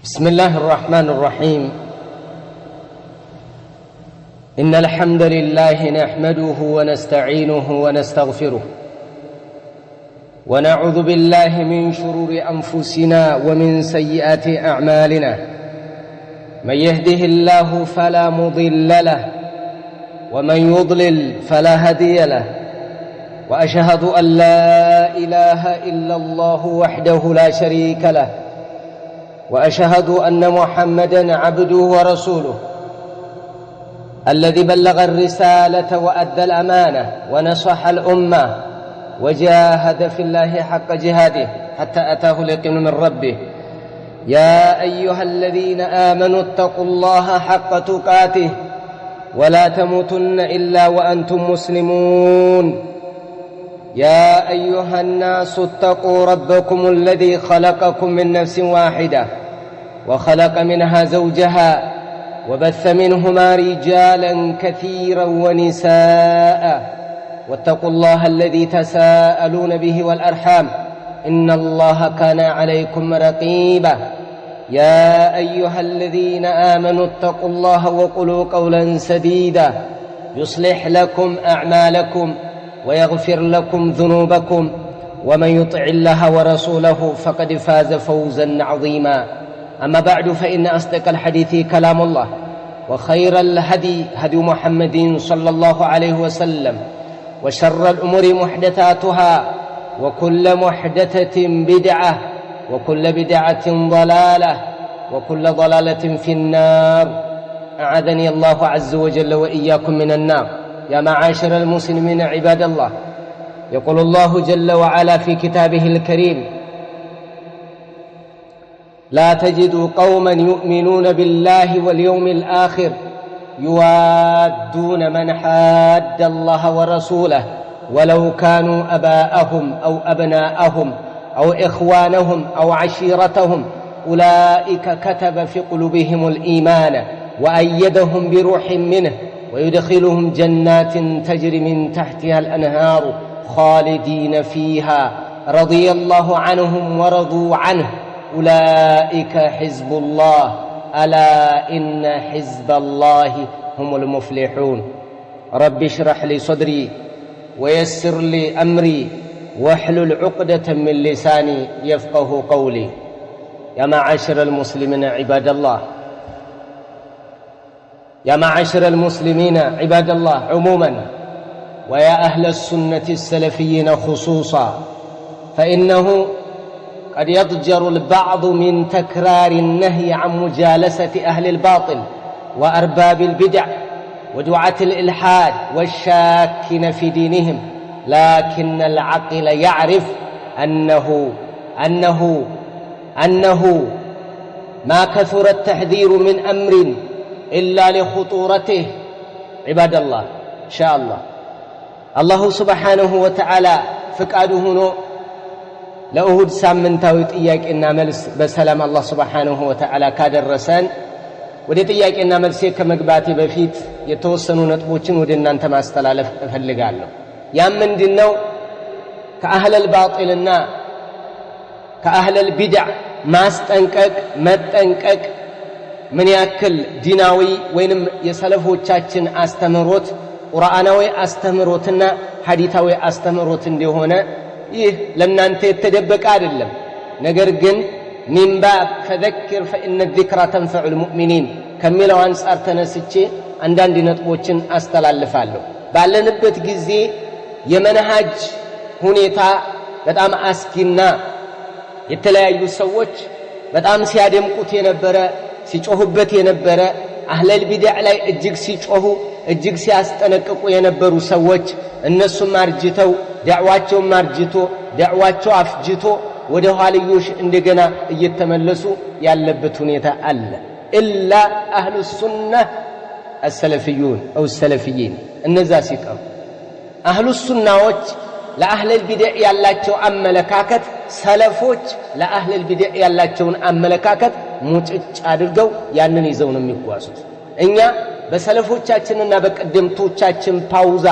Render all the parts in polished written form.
بسم الله الرحمن الرحيم. إن الحمد لله نحمده ونستعينه ونستغفره ونعوذ بالله من شرور أنفسنا ومن سيئات أعمالنا. من يهده الله فلا مضل له ومن يضلل فلا هادي له، وأشهد أن لا إله إلا الله وحده لا شريك له، وأشهد أن محمدًا عبده ورسوله الذي بلغ الرسالة وأدى الأمانة ونصح الأمة وجاهد في الله حق جهاده حتى أتاه اليقين من ربه. يا أيها الذين آمنوا اتقوا الله حق تقاته ولا تموتن إلا وأنتم مسلمون. يا أيها الناس اتقوا ربكم الذي خلقكم من نفس واحدة وخلق منها زوجها وبث منهما رجالا كثيرا ونساء، واتقوا الله الذي تساءلون به والأرحام إن الله كان عليكم رقيبا. يا أيها الذين آمنوا اتقوا الله وقولوا قولا سديدا يصلح لكم أعمالكم ويغفر لكم ذنوبكم، ومن يطع الله ورسوله فقد فاز فوزا عظيما. أما بعد، فإن أصدق الحديث كلام الله، وخير الهدي هدي محمد صلى الله عليه وسلم، وشر الأمور محدثاتها، وكل محدثة بدعة، وكل بدعة ضلالة، وكل ضلالة في النار. أعاذني الله عز وجل وإياكم من النار. يا معاشر المسلمين عباد الله، يقول الله جل وعلا في كتابه الكريم: لا تجد قوما يؤمنون بالله واليوم الآخر يوادون من حاد الله ورسوله ولو كانوا أباءهم أو أبناءهم أو إخوانهم أو عشيرتهم أولئك كتب في قلوبهم الإيمان وأيدهم بروح منه ويدخلهم جنات تجري من تحتها الأنهار خالدين فيها رضي الله عنهم ورضوا عنه أولئك حزب الله ألا إن حزب الله هم المفلحون. رب اشرح لي صدري ويسر لي أمري واحلل عقدة من لساني يفقه قولي. يا معاشر المسلمين عباد الله، يا معاشر المسلمين عباد الله عموما، ويا أهل السنة السلفيين خصوصا، فإنه قد يضجر البعض من تكرار النهي عن مجالسة أهل الباطل وأرباب البدع ودعاة الإلحاد والشاكين في دينهم، لكن العقل يعرف أنه ما كثر التحذير من أمر إلا لخطورته. عباد الله إن شاء الله سبحانه وتعالى فقاده هنا ለእሁድ ሳምንታዊ ጥያቄና መልስ በሰላም አላህ Subhanahu Wa Ta'ala ካደረሰን ወደ ጥያቄና መልስ ከመግባቴ በፊት የተወሰኑ ነጥቦችን ወደ እናንተ ማስተላለፍ እፈልጋለሁ። ያም ምንድነው? ከአህለል ባጢልና ከአህለል ቢድዕ ማስጠንቀቅ መጠንቀቅ ምን ያክል ዲናዊ ወይንም የሰለፎቻችን አስተምሮት ቁርአናዊ አስተምሮትና ሐዲታዊ አስተምሮት እንደሆነ ይህ ለእናንተ የተደበቀ አይደለም። ነገር ግን ሚንባብ ፈዘክር ፈኢነ الذክራ ተንፈዑ الሙእሚኒን ከሚለው አንፃር ተነስቼ አንዳንድ ነጥቦችን አስተላልፋለሁ። ባለንበት ጊዜ የመንሃጅ ሁኔታ በጣም አስጊና የተለያዩ ሰዎች በጣም ሲያደምቁት የነበረ ሲጮሁበት የነበረ አህለል ቢድዕ ላይ እጅግ ሲጮሁ እጅግ ሲያስጠነቅቁ የነበሩ ሰዎች እነሱም አርጅተው ዳዕዋቸው ማርጅቶ ዳዕዋቸው አፍጅቶ ወደ ኋልዮሽ እንደገና እየተመለሱ ያለበት ሁኔታ አለ። ኢላ አህሉ ሱነህ السلفيون أو السلفيين እነዛ ሲቀሩ አህሉ ሱናዎች ለአህለል ቢድዕ ያላቸው አመለካከት ሰለፎች ለአህለል ቢድዕ ያላቸውን አመለካከት ሙጭጭ አድርገው ያንን ይዘው ነው የሚጓዙት። እኛ በሰለፎቻችንና በቀደምቶቻችን ፓውዛ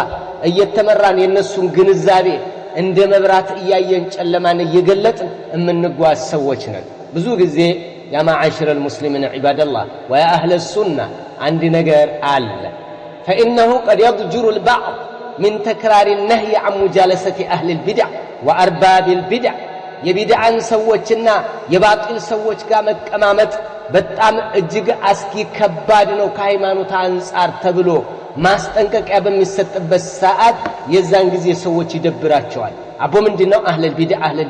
እየተመራን የነሱን ግንዛቤ እንደ መብራት እያየን ጨለማን እየገለጥን የምንጓዝ ሰዎች ነን። ብዙ ጊዜ يا معاشر المسلمين عباد الله ويا أهل السنة عندي نجر آل فإنه قد يضجر البعض من تكرار النهي عن مجالسة أهل البدع وأرباب البدع يبدعن سوتشنا يباطل سوتش قامت أمامت በጣም እጅግ አስኪ ከባድ ነው ከሃይማኖት አንፃር ተብሎ ማስጠንቀቂያ በሚሰጥበት ሰዓት የዛን ጊዜ ሰዎች ይደብራቸዋል አቦ ምንድነው አህለል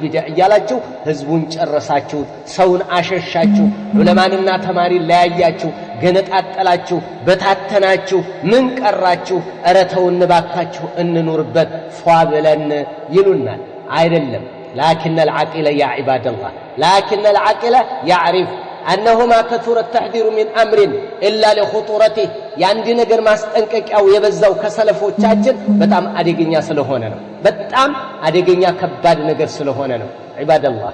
ቢድዓ እያላችሁ ህዝቡን ጨረሳችሁ ሰውን አሸሻችሁ ዑለማንና ተማሪ ለያያችሁ ገነጣጣላችሁ በታተናችሁ ምን ቀራችሁ እረተውን ባካችሁ እንኑርበት ፏብለን ይሉናል አይደለም لكن العاقل يا عباد الله لكن العاقل يعرف أنه ما كثر التحذير من أمر إلا لخطورته يعني نجر ما استنكك أو يبزو كسلفو تاجن بتام أديجنيا سلهوننا بتام أديجنيا كبار نجر سلهوننا عباد الله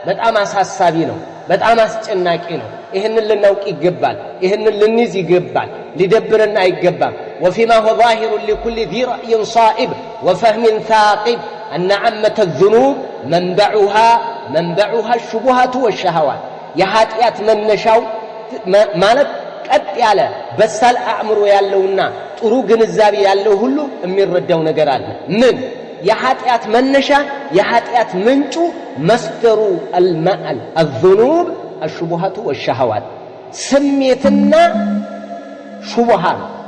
بتام أساس سابينه بتام أسجناكينه إهن اللي نوك يجبال إهن اللي نزي يجبال لدبرنا يجبال وفيما هو ظاهر لكل ذي رأي صائب وفهم ثاقب أن عامة الذنوب منبعها الشبهات والشهوات የኃጢአት መነሻው ማለት ቀጥ ያለ በሳል አእምሮ ያለውና ጥሩ ግንዛቤ ያለው ሁሉ የሚረዳው ነገር አለ ምን የኃጢአት መነሻ የኃጢአት ምንጩ መስደሩ الماء الذنوب الشبهات والشهوات ስሜትና ሹብሃ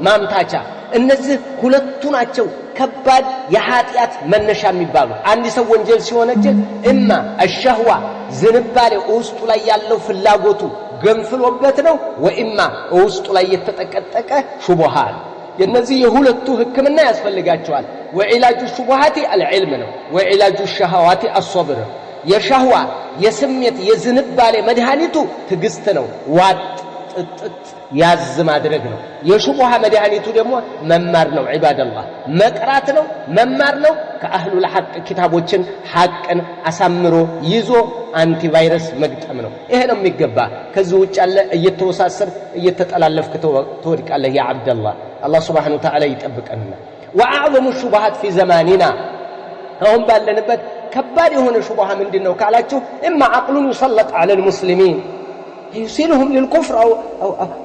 ማምታቻ እነዚህ ሁለቱ ናቸው ከባድ የኃጢአት መነሻ የሚባሉ አንድ ሰው ወንጀል ሲሆነጀል እማ الشهوة ዝንባሌ ውስጡ ላይ ያለው ፍላጎቱ ገንፍሎበት ነው ወኢማ ውስጡ ላይ የተጠቀጠቀ ሹብሃ የነዚህ የሁለቱ ህክምና ያስፈልጋቸዋል ወዒላጁ ሹብሃቲ العلم ነው ወዒላጁ الشهوات الصبر የሻህዋ የስሜት የዝንባሌ መድኃኒቱ ትግስት ነው ዋጥ ያዝ ማድረግ ነው የሹብሃ መድኃኒቱ ደግሞ መማር ነው ዒባደላህ መቅራት ነው መማር ነው ከአህሉ الحق ኪታቦችን ሐቅን አሳምሮ ይዞ አንቲቫይረስ መግጠም ነው ይሄ ነው የሚገባ ከዚህ ውጭ ያለ እየተወሳሰር እየተጠላለፍክ ተወድቃለህ ያ አብደላህ አላህ Subhanahu Wa Ta'ala ይጠብቀንና واعظم الشبهات في زماننا አሁን ባለንበት ከባድ የሆነ ሹብሃ ምንድነው ካላችሁ اما عقل يسلط على المسلمين يسيلهم للكفر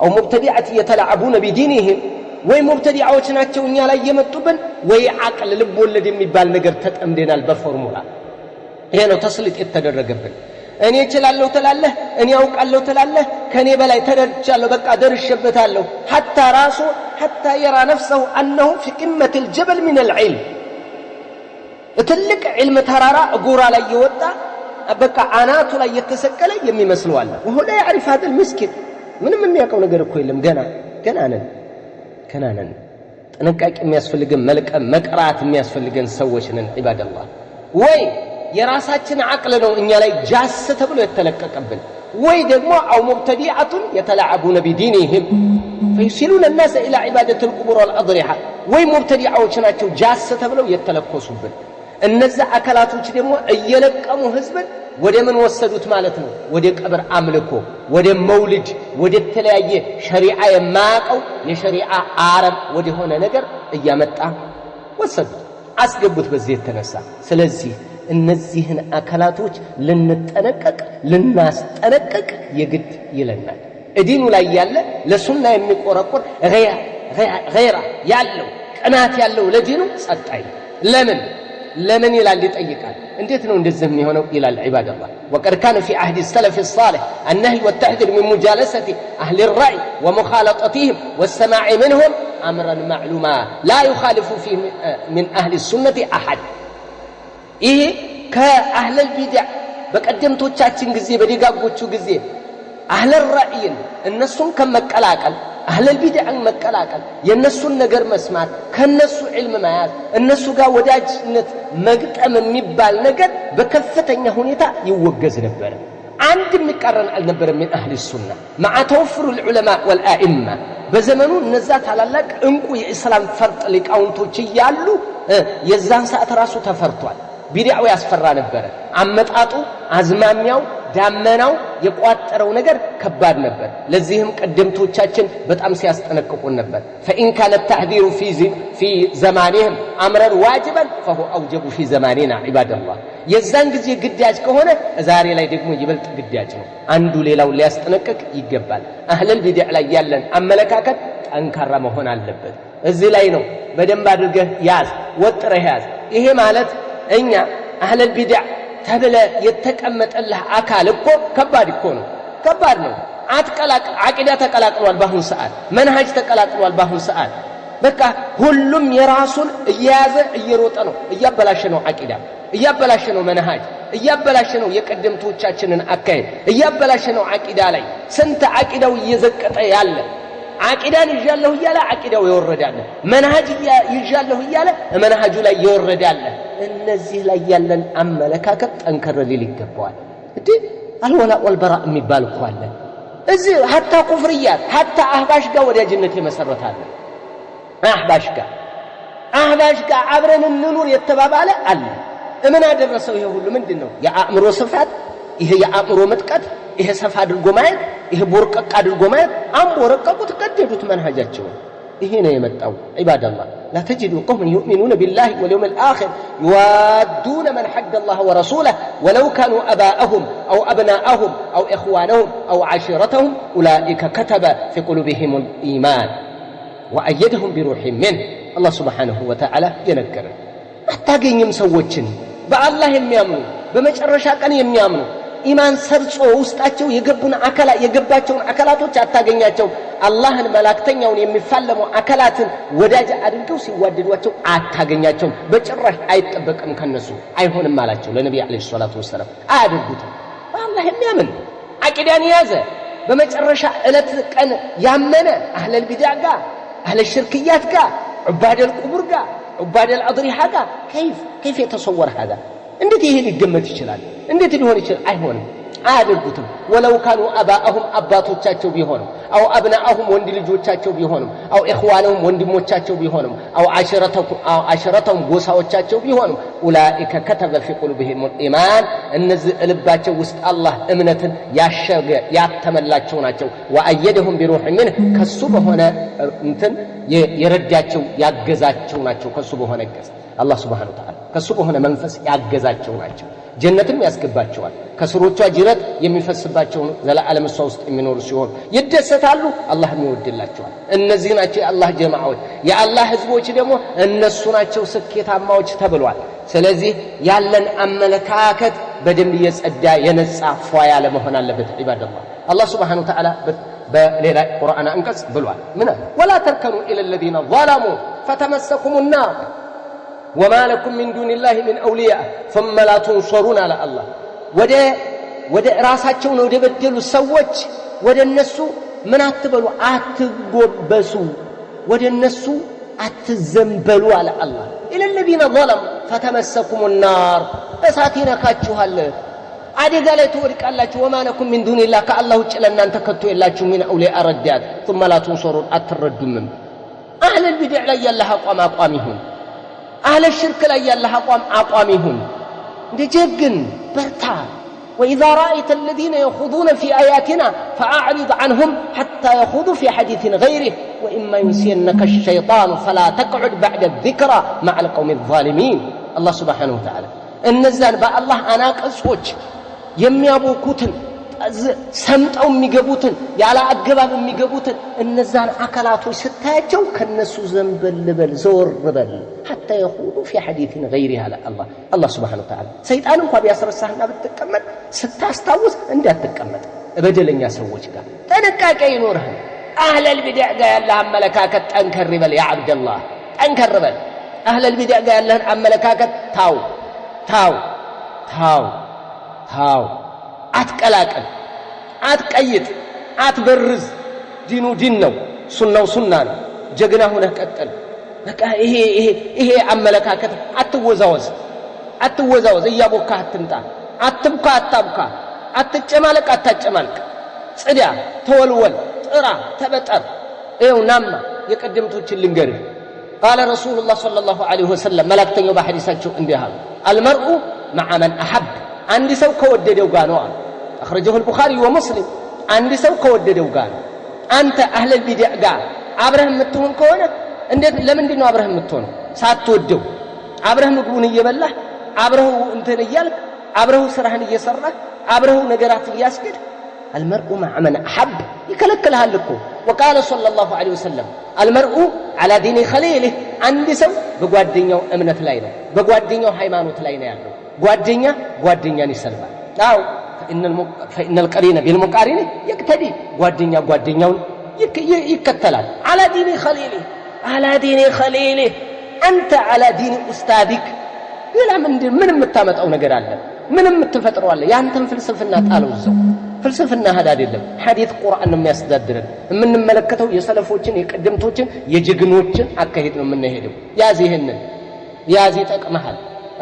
أو مبتدعة يتلاعبون بدينهم ወይ ሙብተዲዓዎች ናቸው እኛ ላይ የመጡብን ወይ አቅል ልብ ወለድ የሚባል ነገር ተጠምደናል በፎርሙላ ይሄ ነው ተስሊጥ የተደረገብን እኔ እችላለሁ ተላለህ እኔ አውቃለሁ ተላለህ ከኔ በላይ ተደርቻለሁ በቃ ደርሼበታለሁ حتى يرى نفسه أنه في قمة الجبل من العلم ትልቅ علم ተራራ ጎራ ላይ ይወጣ በቃ አናቱ ላይ የተሰቀለ የሚመስለው አለ وهو لا يعرف هذا المسكين ምንም የሚያውቀው ነገር እኮ የለም ገና ነን ጥንቃቄ የሚያስፈልገን መልቀም መቅራት የሚያስፈልገን ሰዎች ነን ዒባደላህ ወይ የራሳችን አቅል ነው እኛ ላይ ጃስ ተብሎ የተለቀቀብን ወይ ደግሞ አው ሙብተዲዓቱን يتلاعبون بدينهم فيسلون الناس الى عباده القبور والاضرحه ወይ ሙብተዲዓዎች ናቸው ጃስ ተብለው የተለኮሱብን እነዛ አካላቶች ደግሞ እየለቀሙ ህዝብን ወደ ምን ወሰዱት ማለት ነው ወደ ቀብር አምልኮ ወደ መውሊድ ወደ ተለያየ ሸሪዓ የማያቀው የሸሪዓ አረብ ወደ ሆነ ነገር እያመጣ ወሰዱት አስገቡት በዚህ የተነሳ ስለዚህ እነዚህን አካላቶች ልናስጠነቀቅ የግድ ይለናል እዲኑ ላይ ያለ ለሱና የሚቆረቆር ገይራ ያለው ቅናት ያለው ለዲኑ ጸጣይ ለምን ይላል ይጠይቃል እንዴት ነው እንደዚህ የሚሆነው ይላል ዒባደላህ وقد كان في عهد السلف الصالح النهي والتحذير من مجالسة أهل الرأي ومخالطتهم والسماع منهم أمرا معلوما لا يخالف فيه من أهل السنة أحد إيه كأهل البدع በቀደምቶቻችን ጊዜ በደጋጎቹ ጊዜ أهل الرأي النسون كم مكلاكل أهل البدع مكلاكل ينسون نجر مسمات كنسو علم مايات النسو جا وداجنت مقطم የሚባል ነገር በከፍተኛ ሁኔታ ይወገዝ ነበር አንድ የሚቀረን አልነበረ من أهل السنة مع توفر العلماء والأئمة በዘመኑ እነዛ ታላላቅ እንቁ የእስላም ፈርጥ ሊቃውንቶች ይያሉ የዛን ሰዓት ራሱ ተፈርቷል ቢድዓው ያስፈራ ነበር አመጣጡ አዝማሚያው ዳመናው የቋጠረው ነገር ከባድ ነበር ለዚህም ቀደምቶቻችን በጣም ሲያስጠነቅቁን ነበር فإن كان التحذير في زمانهم أمرا واجبا فهو أوجب في زماننا عباد الله የዛን ጊዜ ግዳጅ ከሆነ ዛሬ ላይ ደግሞ ይበልጥ ግዳጅ ነው አንዱ ሌላው ሊያስጠነቅቅ ይገባል አህለል ቢድዕ ላይ ያለን አመለካከት ጠንካራ መሆን አለበት እዚህ ላይ ነው በደንብ አድርገህ ያዝ ወጥረህ ያዝ ይሄ ማለት እኛ አህለል ቢድዕ ተብለ የተቀመጠልህ አካል እኮ ከባድ እኮ ነው ከባድ ነው አቂዳ ተቀላቅሏል ባሁን ሰዓት መንሃጅ ተቀላቅሏል ባሁን ሰዓት በቃ ሁሉም የራሱን እያያዘ እየሮጠ ነው እያበላሸ ነው አቂዳ እያበላሸ ነው መንሃጅ እያበላሸ ነው የቀደምቶቻችንን አካይ እያበላሸ ነው አቂዳ ላይ ስንት አቂዳው እየዘቀጠ ያለ አቂዳን ይያለሁ ይያለ አቂዳው ይወረዳል መንሃጅ ይያለሁ ይያለ መንሃጁ ላይ ይወረዳል እነዚህ ላይ ያለን አመለካከት ጠንከር ሊል ይገባዋል እንዴ አልወላ ወልበራ የሚባል እኮ አለ እዚህ hatta ኩፍርያት hatta አህባሽ ጋር ወዳጅነት የመሰረታል አህባሽ ጋር አብረን እንኑር የተባባለ አለ ምን አደረሰው ይሄ ሁሉ ምንድነው የአእምሮ ስፋት ይሄ የአእምሮ መጥቀት ይሄ ሰፋ አድርጎ ማየት ይሄ ቦርቀቅ አድርጎ ማየት አንቦረቀቁት ቀደዱት መንሃጃቸው ይሄ ነው የመጣው عباد الله لا تجد قوم يؤمنون بالله واليوم الآخر يوادون من حد الله ورسوله ولو كانوا أباءهم أو أبناءهم أو إخوانهم أو عشيرتهم أولئك كتب في قلوبهم الإيمان وأيدهم بروح منه الله سبحانه وتعالى ينكر አታገኝም ሰዎችን በአላህ የሚያምኑ በመጨረሻ ቀን የሚያምኑ ኢማን ሰርጾ ውስጣቸው የገባቸውን አካላቶች አታገኛቸው አላህን መላእክተኛውን የሚፋለሙ አካላትን ወዳጅ አድርገው ሲዋደዷቸው አታገኛቸው በጭራሽ አይጠበቅም ከነሱ አይሆንም አላቸው ለነብዩ አለይሂ ሰላቱ ወሰለም አያደርጉትም በአላህ የሚያምን አቂዳን ያዘ በመጨረሻ እለት ቀን ያመነ አህለል ቢድዓ ጋር አህለል ሽርክያት ጋር ዑባደ القبور ጋር عباد الأضرحة كيف يتصور هذا እንዴት ይሄ ሊገመት ይችላል እንዴት ሊሆን ይችላል አይሆንም አያደርጉትም ولو كانوا أباءهم አባቶቻቸው ቢሆኑ أو أبناءهم ወንድ ልጆቻቸው ቢሆኑ أو إخوانهم ወንድሞቻቸው ቢሆኑ أو عشيرتهم ጎሳዎቻቸው ቢሆኑ أولئك كتب في قلوبهم الإيمان እነዚህ ልባቸው ውስጥ አላህ እምነትን ያሸገ ያተመላቸው ናቸው وأيدهم بروح منه ከሱ በሆነ እንትን የረዳቸው ያገዛቸው ናቸው ከሱ በሆነ ገዝ አላህ Subhanahu Wa Ta'ala ከሱ በሆነ መንፈስ ያገዛቸው ናቸው ጀነትም ያስገባቸዋል ከስሮቿ ጅረት የሚፈስባቸው ዘላለም እሷ ውስጥ የሚኖሩ ሲሆን ይደሰታሉ አላህ ይወድላቸዋል እነዚህ ናቸው የአላህ ጀማዓዎች የአላህ ህዝቦች ደግሞ እነሱ ናቸው ስኬታማዎች ተብሏል ስለዚህ ያለን አመለካከት በደንብ የጸዳ የነጻ ፏ ያለ መሆን አለበት ኢባደላህ አላህ Subhanahu Wa Ta'ala በሌላ ቁርአን አንቀጽ ብሏል ምን ወላ ተርከኑ ኢለ الذين ظلموا فتمسكم النار وما لكم من دون الله من أولياء ثم لا تنصرون على الله ወደ ራሳቸው ነው ደበደሉ ሰዎች ወደ እነሱ ምን አትበሉ አትጎበሱ ወደ እነሱ አትዘንበሉ አለ አላህ إلى الذين ظلموا فتمسكم النار እሳቲነካችኋል አደጋ ላይ ትወድቃላችሁ وما لكم من دون الله كالله ውጭ ለእናንተ ከቶ የላችሁ من أولياء ረዳት ثم لا تنصرون አትረዱም أهل البدع ላይ ያለ አቋም ይሁን أهل الشرك لا يالله أقوام يهون دجاجن برتا وإذا رأيت الذين يخوضون في آياتنا فأعرض عنهم حتى يخوضوا في حديث غيره وإما ينسينك الشيطان فلا تقعد بعد الذكرى مع القوم الظالمين الله سبحانه وتعالى النزال بأ الله أناك أسوج يميابو كوتن ሰምጠው የሚገቡትን ያላ አገባብ የሚገቡትን እነዛን አካላቶች ስታያቸው ከነሱ ዘንበል ዘወር በል حتى يخوضوا في حديث غيره على الله سبحانه وتعالى ሰይጣን እንኳን ቢያስረሳህና ብትቀመጥ ስታስታውስ እንዳትቀመጥ በደለኛ ሰዎች ጋር ተነቃቀ ይኖርህ اهل البدع ጋር ያለ አመለካከት ጠንከር ይበል ያ አብደላህ ጠንከር በል اهل البدع ጋር ያለ አመለካከት ታው አትቀላቀል አትቀይጥ አትበርዝ ዲኑ ዲን ነው ሱናው ሱና ነው ጀግና ሆነህ ቀጥል በቃ ይሄ አመለካከት አትወዛወዝ እያቦካ አትምጣ አትብካ አታብካ አትጨማለቅ አታጨማልቅ ጽዳ ተወልወል ጥራ ተበጠር ይኸው ናማ የቀደምቶችን ልንገርህ قال رسول الله صلى الله عليه وسلم ملائكتኛው በሐዲሳቸው እንዲህ አሉ المرء مع من احب አንድ ሰው ከወደደው ጋር ነው أخرجه البخاري ومسلم عند سو كوددو قال أنت أهل البدع قال أبراهيم متون كونه እንዴት ለምንድነው አብረህ የምትሆነው ሳትወደው አብረህ ምግቡን እየበላህ አብረህ እንትን እያልክ አብረህ ስራህን እየሰራህ አብረህ ነገራት እያስገድ المرء مع من أحب يكلكلها لكم وقال صلى الله عليه وسلم المرء على دين خليله عندي سو بጓደኛው እምነት ላይ ነው በጓደኛው ሃይማኖት ላይ ነው ያለው ጓደኛን ይሰልባል አው فإن القرين بالمقارن يقتدي ጓደኛውን ይከተላል على دين خليله على دين خليله أنت على دين أستاذك يلا من متامتأو نجر الله من متفتروا الله يعني أنتم فلسفنا تعالوا الزو فلسفنا هذا دلهم حديث قرآن ما يستدرن من ملكته يسلفوتشن يقدمتوتشن يجيجنوتشن أكهدنا من نهدو يا زيهن يا زي تقمحل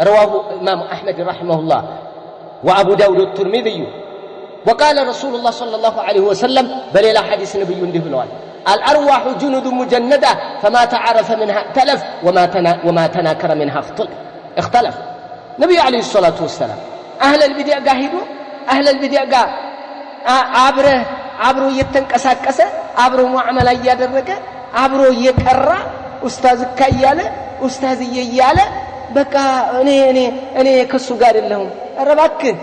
رواه إمام أحمد رحمه الله وأبو داود الترمذي وقال رسول الله صلى الله عليه وسلم بل إلى حديث نبي دهلوان الأرواح جند مجندة فما تعرف منها تلف وما تناكر منها اختلف نبي عليه الصلاة والسلام أهل البدع قاهدوا أهل البدع قا عبرو يتنكساكسا عبرو معاملة يادرك عبرو يكرر أستاذ كيالة أستاذ ييالة بكا أني كسو قال لهم ربك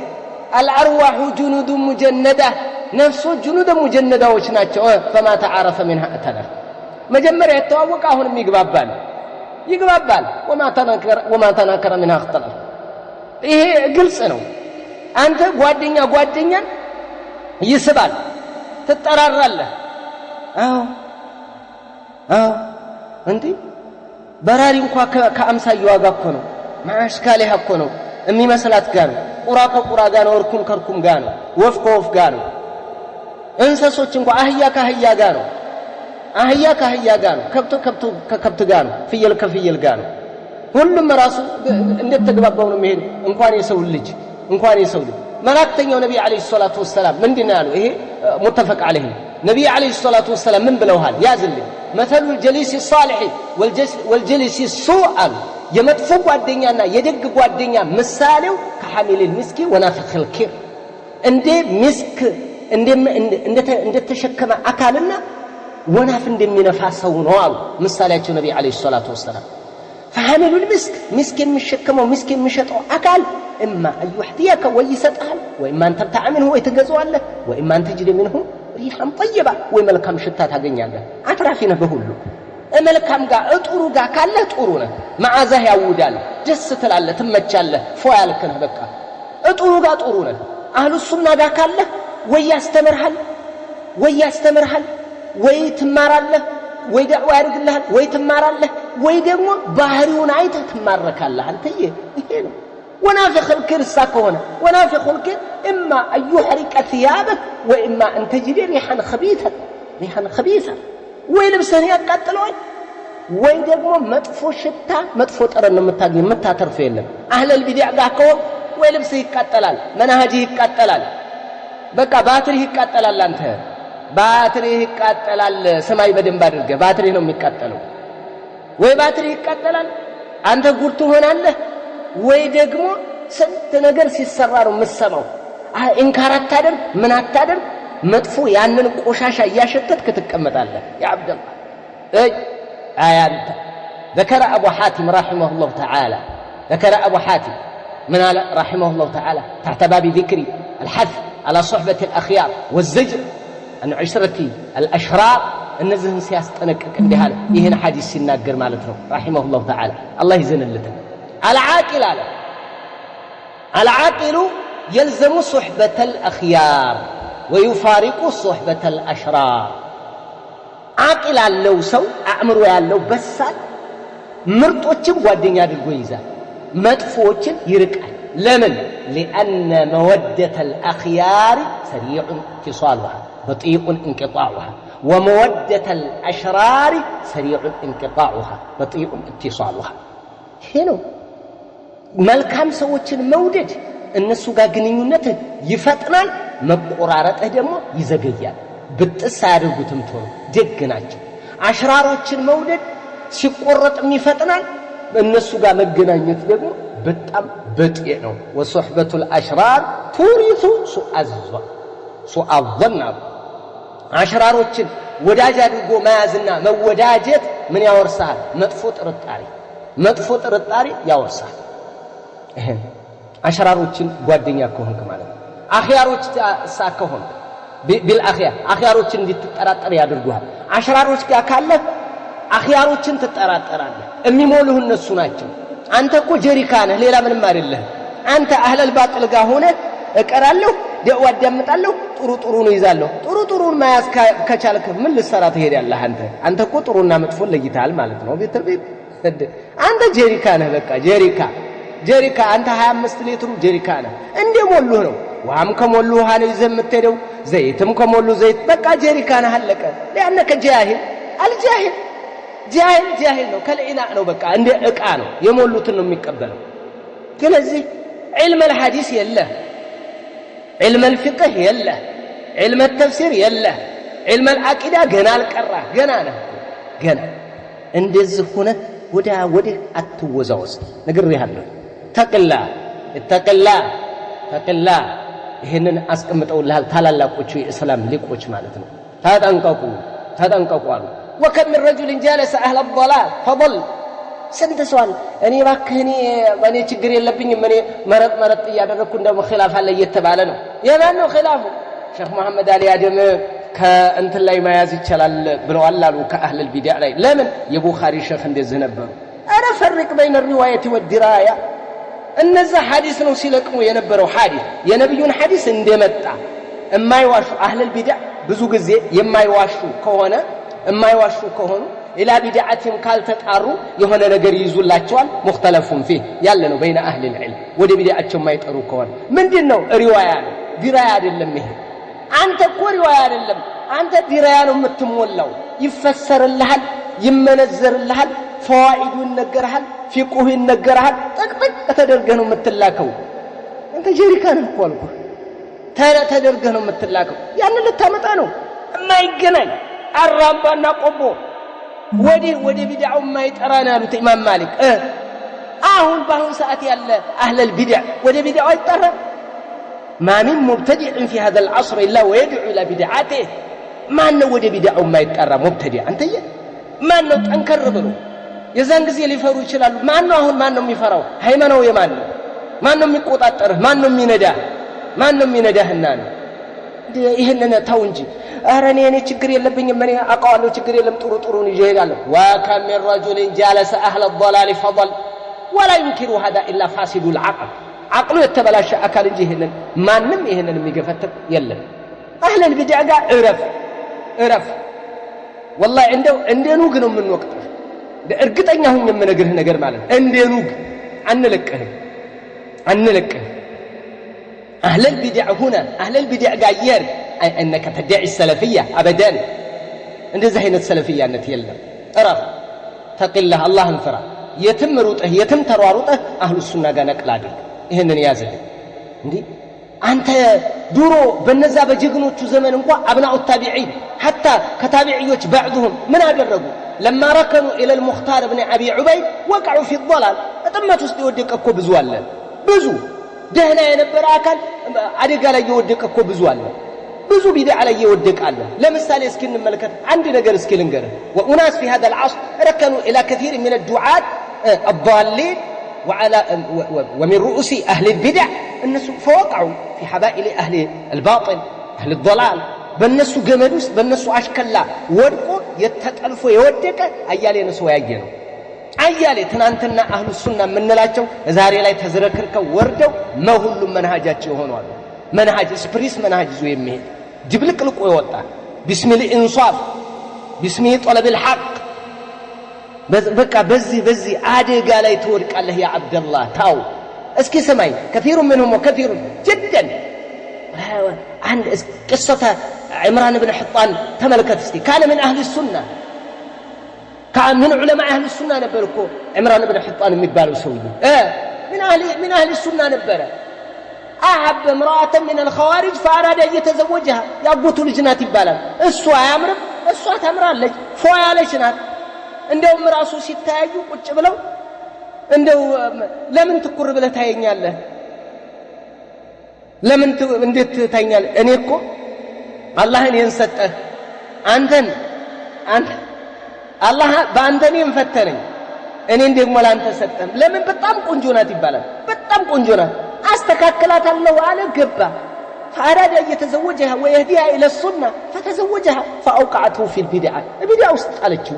الأرواح جند مجندة نفسه جنود مجندة وشناتشو فما تعرف منها أتلف مجمّر يتوقع هون يقبال وما تناكر منها اختلف إيه قلص أنه أنت قوادين يسبال تترار له أنت براري كأمسا يواقع كونو مع أشكالها كونو أمي مسلات كانوا قراء كانوا وركم كركم كانوا وفق كانوا እንሰሶች እንኳን አህያ ከአህያ ጋር ነው ከከብት ጋር ነው ፍየል ከፍየል ጋር ነው ሁሉም ራሱ እንዴት ተግባባው ነው የሚሄድ እንኳን የሰው ልጅ መላእክተኛው ነብይ አለይሂ ሰላቱ ወሰለም ምንድነው ያለው ይሄ متفق عليه ነብይ አለይሂ ሰላቱ ወሰለም ምን ብለዋል ያዝልኝ مثل الجليس الصالح والجليس السوء የመጥፎ ጓደኛና የደግ ጓደኛ ምሳሌው ከሐሚል المسك ونافخ الكير እንደ ምስክ እንደ ተሸከመ አካልና ወናፍ እንደሚነፋሰው ነው አሉ ምሳሌያቸው ነብይ አለይሂ ሰላቱ ወሰለም فحامل المسك የሚሸከመው ምስክ የሚሸጠው አካል اما ان يحذيك ويسطال واما ان تبتع منه ويتجزዋለህ واما ان تجد منه ريحا طيبه وملكم ሽታ ታገኛለህ አትራፊ ነህ በሁሉ መልካም ጋር ጥሩ ጋር ካለ ጥሩ ነህ መዓዛህ ያውዳል ደስ ትላለህ ትመቻለህ ፎያልክ ነህ በቃ ጥሩ ጋር ጥሩ ነህ አህሉ ሱና ጋር ካለ ويستمرحل ويتمارله ويدعو يرجلها ويتمارله ويدمو باهريون عيته تماركالله انتيه ይሄ ነው ونافخ الكرسا كونه ونافخ الكر اما ان يحرق ثيابك واما ان تجد ريحا خبيثا ويلبسه يقتلون ويدمو مطفو شتا مطفو طرن متاغي متاترف የለም اهل البدع ጋር ከሆነ ويلبسه ይቃጠላል منهجه ይቃጠላል በቃ ባትሪ ይቃጠላል አንተ ባትሪ ይቃጠላል ሰማይ በደንብ አድርገ ባትሪ ነው የሚቃጠለው ወይ ባትሪ ይቃጠላል አንተ ጉርቱ ሆናለህ ወይ ደግሞ ስንት ነገር ሲሰራ ነው የምትሰማው እንካራት ታደርግ ምን አታደርግ መጥፎ ያንን ቆሻሻ ያሸተትክ ትቀመጣለህ ያ አብደላህ አያንተ ذكر ابو حاتم رحمه الله تعالى من قال رحمه الله تعالى تحت باب ذكر الحث على صحبة الأخيار والزجر عن عشرة الأشرار النزهن سيستنقق عندي هذا يهنا حديث سيناغر مالته رحمه الله تعالى الله يزن لته العاقل يلزم صحبة الأخيار ويفارق صحبة الأشرار عاقل ያለው ሰው አእምሮ ያለው በሳል ምርጦችን ጓደኛ አድርጎ ይዛል መጥፎችን ይርቃል لمن لأن مودة الأخيار سريع اتصالها بطيء انقطاعها ومودة الأشرار سريع انقطاعها بطيء اتصالها هنا መልካም ሰዎችን መውደድ እነሱ ጋር ግንኙነት ይፈጥናል መቆራረጥህ ደግሞ ይዘገያል ብጥስ አያደርጉትም ቶሎ ደግ ናቸው አሽራሮችን መውደድ ሲቆረጥ የሚፈጥናል እነሱ ጋር መገናኘት ደግሞ በጣም በጥዬ ነው ወሱህበቱል አሽራር ቱሪቱ ሱአዝዋ ሱአ الظن አሽራሮችን ወዳጅ አድርጎ መያዝና መወዳጀት ምን ያወርሳል መጥፎ ጥርጣሬ ያወርሳል ይሄን አሽራሮችን ጓደኛ ከሆንክ ማለት ነው አኺያሮች ሳከሆን بالأخيار አኺያሮችን እንድትጠራጠር ያደርጉሃል አሽራሮች ጋር ካለ አኺያሮችን ትጠራጠራለህ የሚሞሉህ እነሱ ናቸው አንተ እኮ ጀሪካ ነህ ሌላ ምንም አይደለም አንተ አህለል ባጥል ጋር ሆነ እቀራለሁ ደው አዳምጣለሁ ጥሩ ነው ይዛለሁ ጥሩን ማያስ ከቻልክ ምን ልሰራ ትሄዳለህ አንተ እኮ ጥሩና መጥፎ ለይታል ማለት ነው ቤት አንተ ጀሪካ ነህ በቃ ጀሪካ አንተ 25 ሊትሩ ጀሪካ ነህ እንደሞሉህ ነው ውሃም ከሞሉ ውሃ ነው ይዘህ የምትሄደው ዘይትም ከሞሉ ዘይት በቃ ጀሪካ ነህ አለቀ ለአንተ ጃሂል ነው ከለኢና ነው በቃ እንደ እቃ ነው የሞሉትን ነው የሚቀበለው ስለዚህ علم الحديث يله علم الفقه يله علم التفسير يله علم العقيدة ገና አልቀራ ገና እንደዚህ ሆነ ወደ አትወዛወዝ ነግሬሃለሁ ተቅላ ይሄንን አስቀምጠውልሃል ታላላቆቹ የእስላም ሊቆች ማለት ነው ተጠንቀቁ አሉ وكم من رجل جالس اهل الضلال فضل ስንት ሰዋል እኔ ባክህኔ በኔ ችግር የለብኝም እኔ መረጥ ያደረኩ እንደው ኺላፍ አለ እየተባለ ነው የማን ነው ኺላፉ ሼክ መሐመድ አሊ አደም ከእንትን ላይ ማያዝ ይችላል ብለዋል አሉ ከአህል البدع ላይ ለምን የቡኻሪ ሼክ እንደዚህ ነበሩ انا فرق بين الروايه والدرايه እነዛ ሐዲስ ነው ሲለቅሙ የነበረው ሐዲስ የነብዩን ሐዲስ እንደመጣ የማይዋሹ አህል البدع ብዙ ጊዜ የማይዋሹ ከሆኑ ኢላ ቢድዓቲም ካልተጣሩ የሆነ ነገር ይዙላቸዋል ሙختلفون فيه ያለ ነው بين اهل العلم ወደ ቢድዓቸው የማይጠሩ ከሆነ ምንድነው ሪዋያ ነው ዲራያ አይደለም ይሄ አንተ እኮ ሪዋያ አይደለም አንተ ዲራያ ነው የምትሞላው ይፈሰርልሃል ይመነዘርልሃል ፈዋኢዱ ይነገርሃል ፊቅሁ ይነገርሃል ጥቅጥቅ ተደርገህ ነው የምትላከው አንተ ጀሪካ ነህ እኮ አልኩህ ተደርገህ ነው የምትላከው ያን ልታመጣ ነው የማይገናኝ አራምባና ቆቦ ወደ ቢድዓው የማይጠራን ያሉት ኢማም ማሊክ አሁን በአሁን ሰዓት ያለ አህለ البدع ወደ ቢድዓው አይጠራ ما من مبتدع في هذا العصر الا ويدعو الى بدعاته ما ነው ወደ ቢድዓው የማይጠራ ሙብተዲዕ አንተዬ ማን ነው ጠንከር ብሎ የዛን ጊዜ ሊፈሩ ይችላሉ ማን ነው የሚፈራው ሃይማኖው የማን ነው ማን ነው የሚቆጣጠርህ ማን ነው የሚነዳህና ነው ይሄንን ታው እንጂ አረኔ ችግር የለብኝም እኔ አቃዋለሁ ችግር የለም ጥሩን ይሄዳለሁ وكم من رجل جالس اهل الضلال فضل ولا ينكر هذا الا فاسد العقل عقله የተበላሸ አካል እንጂ ማንንም ይሄንን የሚገፈትር የለም اهل البدع ጋር እረፍ والله እንደ ኑግ ነው የምንወቅጠው እርግጠኛ ሁኝ የምነግርህ ነገር ማለት እንደ ኑግ አንለቅህ اهل البدع هنا اهل البدع غير انك تدعي السلفيه ابدا እንደዚህ አይነት ሰለፊያነት የለም እረፍ ተቅላህ አላህን ፍራ የትም ተሯሩጠህ አህሉ ሱና ጋር ነቅል አድርግ ይሄንን ያዝልኝ እንዴ አንተ ድሮ በነዛ በጀግኖቹ ዘመን እንኳን አብናኡ ታቢዒን حتى ከታቢዒዎች بعضهم ምን አደረጉ لما ركنوا الى المختار ابن ابي عبيد وقعوا في الضلال እጥመት ውስጥ የወደቀ እኮ ብዙ ደህና የነበረ አካል አደጋ ላይ የወደቀ እኮ ብዙ ቢድዓ ላይ የወደቀ አለ ለምሳሌ እስኪ እንመልከት አንድ ነገር እስኪ ልንገርህ واناس في هذا العصر ركنوا الى كثير من الدعاة الضالين ومن رؤوس اهل البدع الناس فوقعوا في حبائل اهل الباطل اهل الضلال በእነሱ ገመድ ውስጥ በእነሱ አሽከላ ወድቆ የተጠልፎ የወደቀ አያሌ ነው ያየነው አያሌ ትናንትና አህሉ ሱና ምንላቸው ዛሬ ላይ ተዝረክርከው ወርደው ሁሉም መንሃጃቸው ሆነዋል መንሃጅ ስፕሪስ መንሃጅ ይዞ የሚሄድ ድብልቅልቆ ይወጣ ቢስሚል ኢንሳፍ ቢስሚል طلب الحق በቃ በዚህ አደጋ ላይ ትወድቃለህ ያ አብደላህ ታው እስኪ ሰማይ كثير منهم وكثير جدا عند قصه عمران بن حطان تملكت استي كان من اهل السنه كان من علماء اهل السنه نبركو عمران بن حطان የሚባለው ሰውዬ من اهل السنه نبره احب امراه من الخوارج فاراد يتزوجها ያጎቱ ልጅ ናት ይባላል እሷ አያምርም እሷ ታምራለች ፎያለች ናት እንደውም ራሱ ሲታዩ ቁጭ ብለው እንደው ለምን ትኩር ብለህ ታየኛለህ ለምን እንዴት ታየኛለህ እኔ እኮ አላህን የንሰጠህ አንተን አላህ በአንተን የንፈተነኝ እኔን ደግሞ ላንተ ሰጠህ ለምን በጣም ቆንጆ ናት ይባላል በጣም ቆንጆ ናት አስተካክላታለሁ አለ ገባ فأراد أن يتزوجها ويهديها إلى السنة فتزوجها فأوقعته في البدعة البدعة وستقالته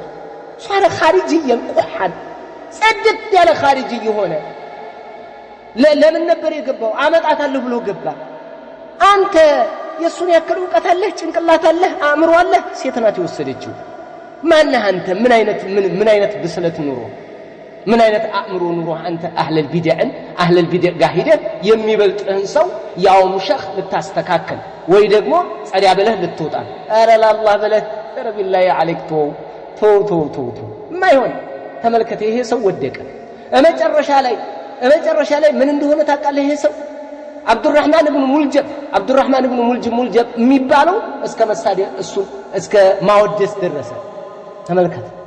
صار خارجيا قحا سدت على خارجي هنا لمن نبر يقبه عمدت له بلو قبه أنت يسون يكلوك أتله تنك الله تله أمر الله سيتناتي وسدتشو ما أنها أنت من أين بسلة نوره من أين أمروا نروح أنت أهل البدع قاهدة يمي بلت إنسو يوم شخ للتاستكاكل ويدقمو سأريع بله للتوطان أرى الله بله ترى بالله عليك تو ما يهون تملكته هي سو ودك أما جرش علي من عنده هنا تاقال له سو عبد الرحمن بن ملجم ميبالو اسكا مسادي اسكا ماودس درسه تملكته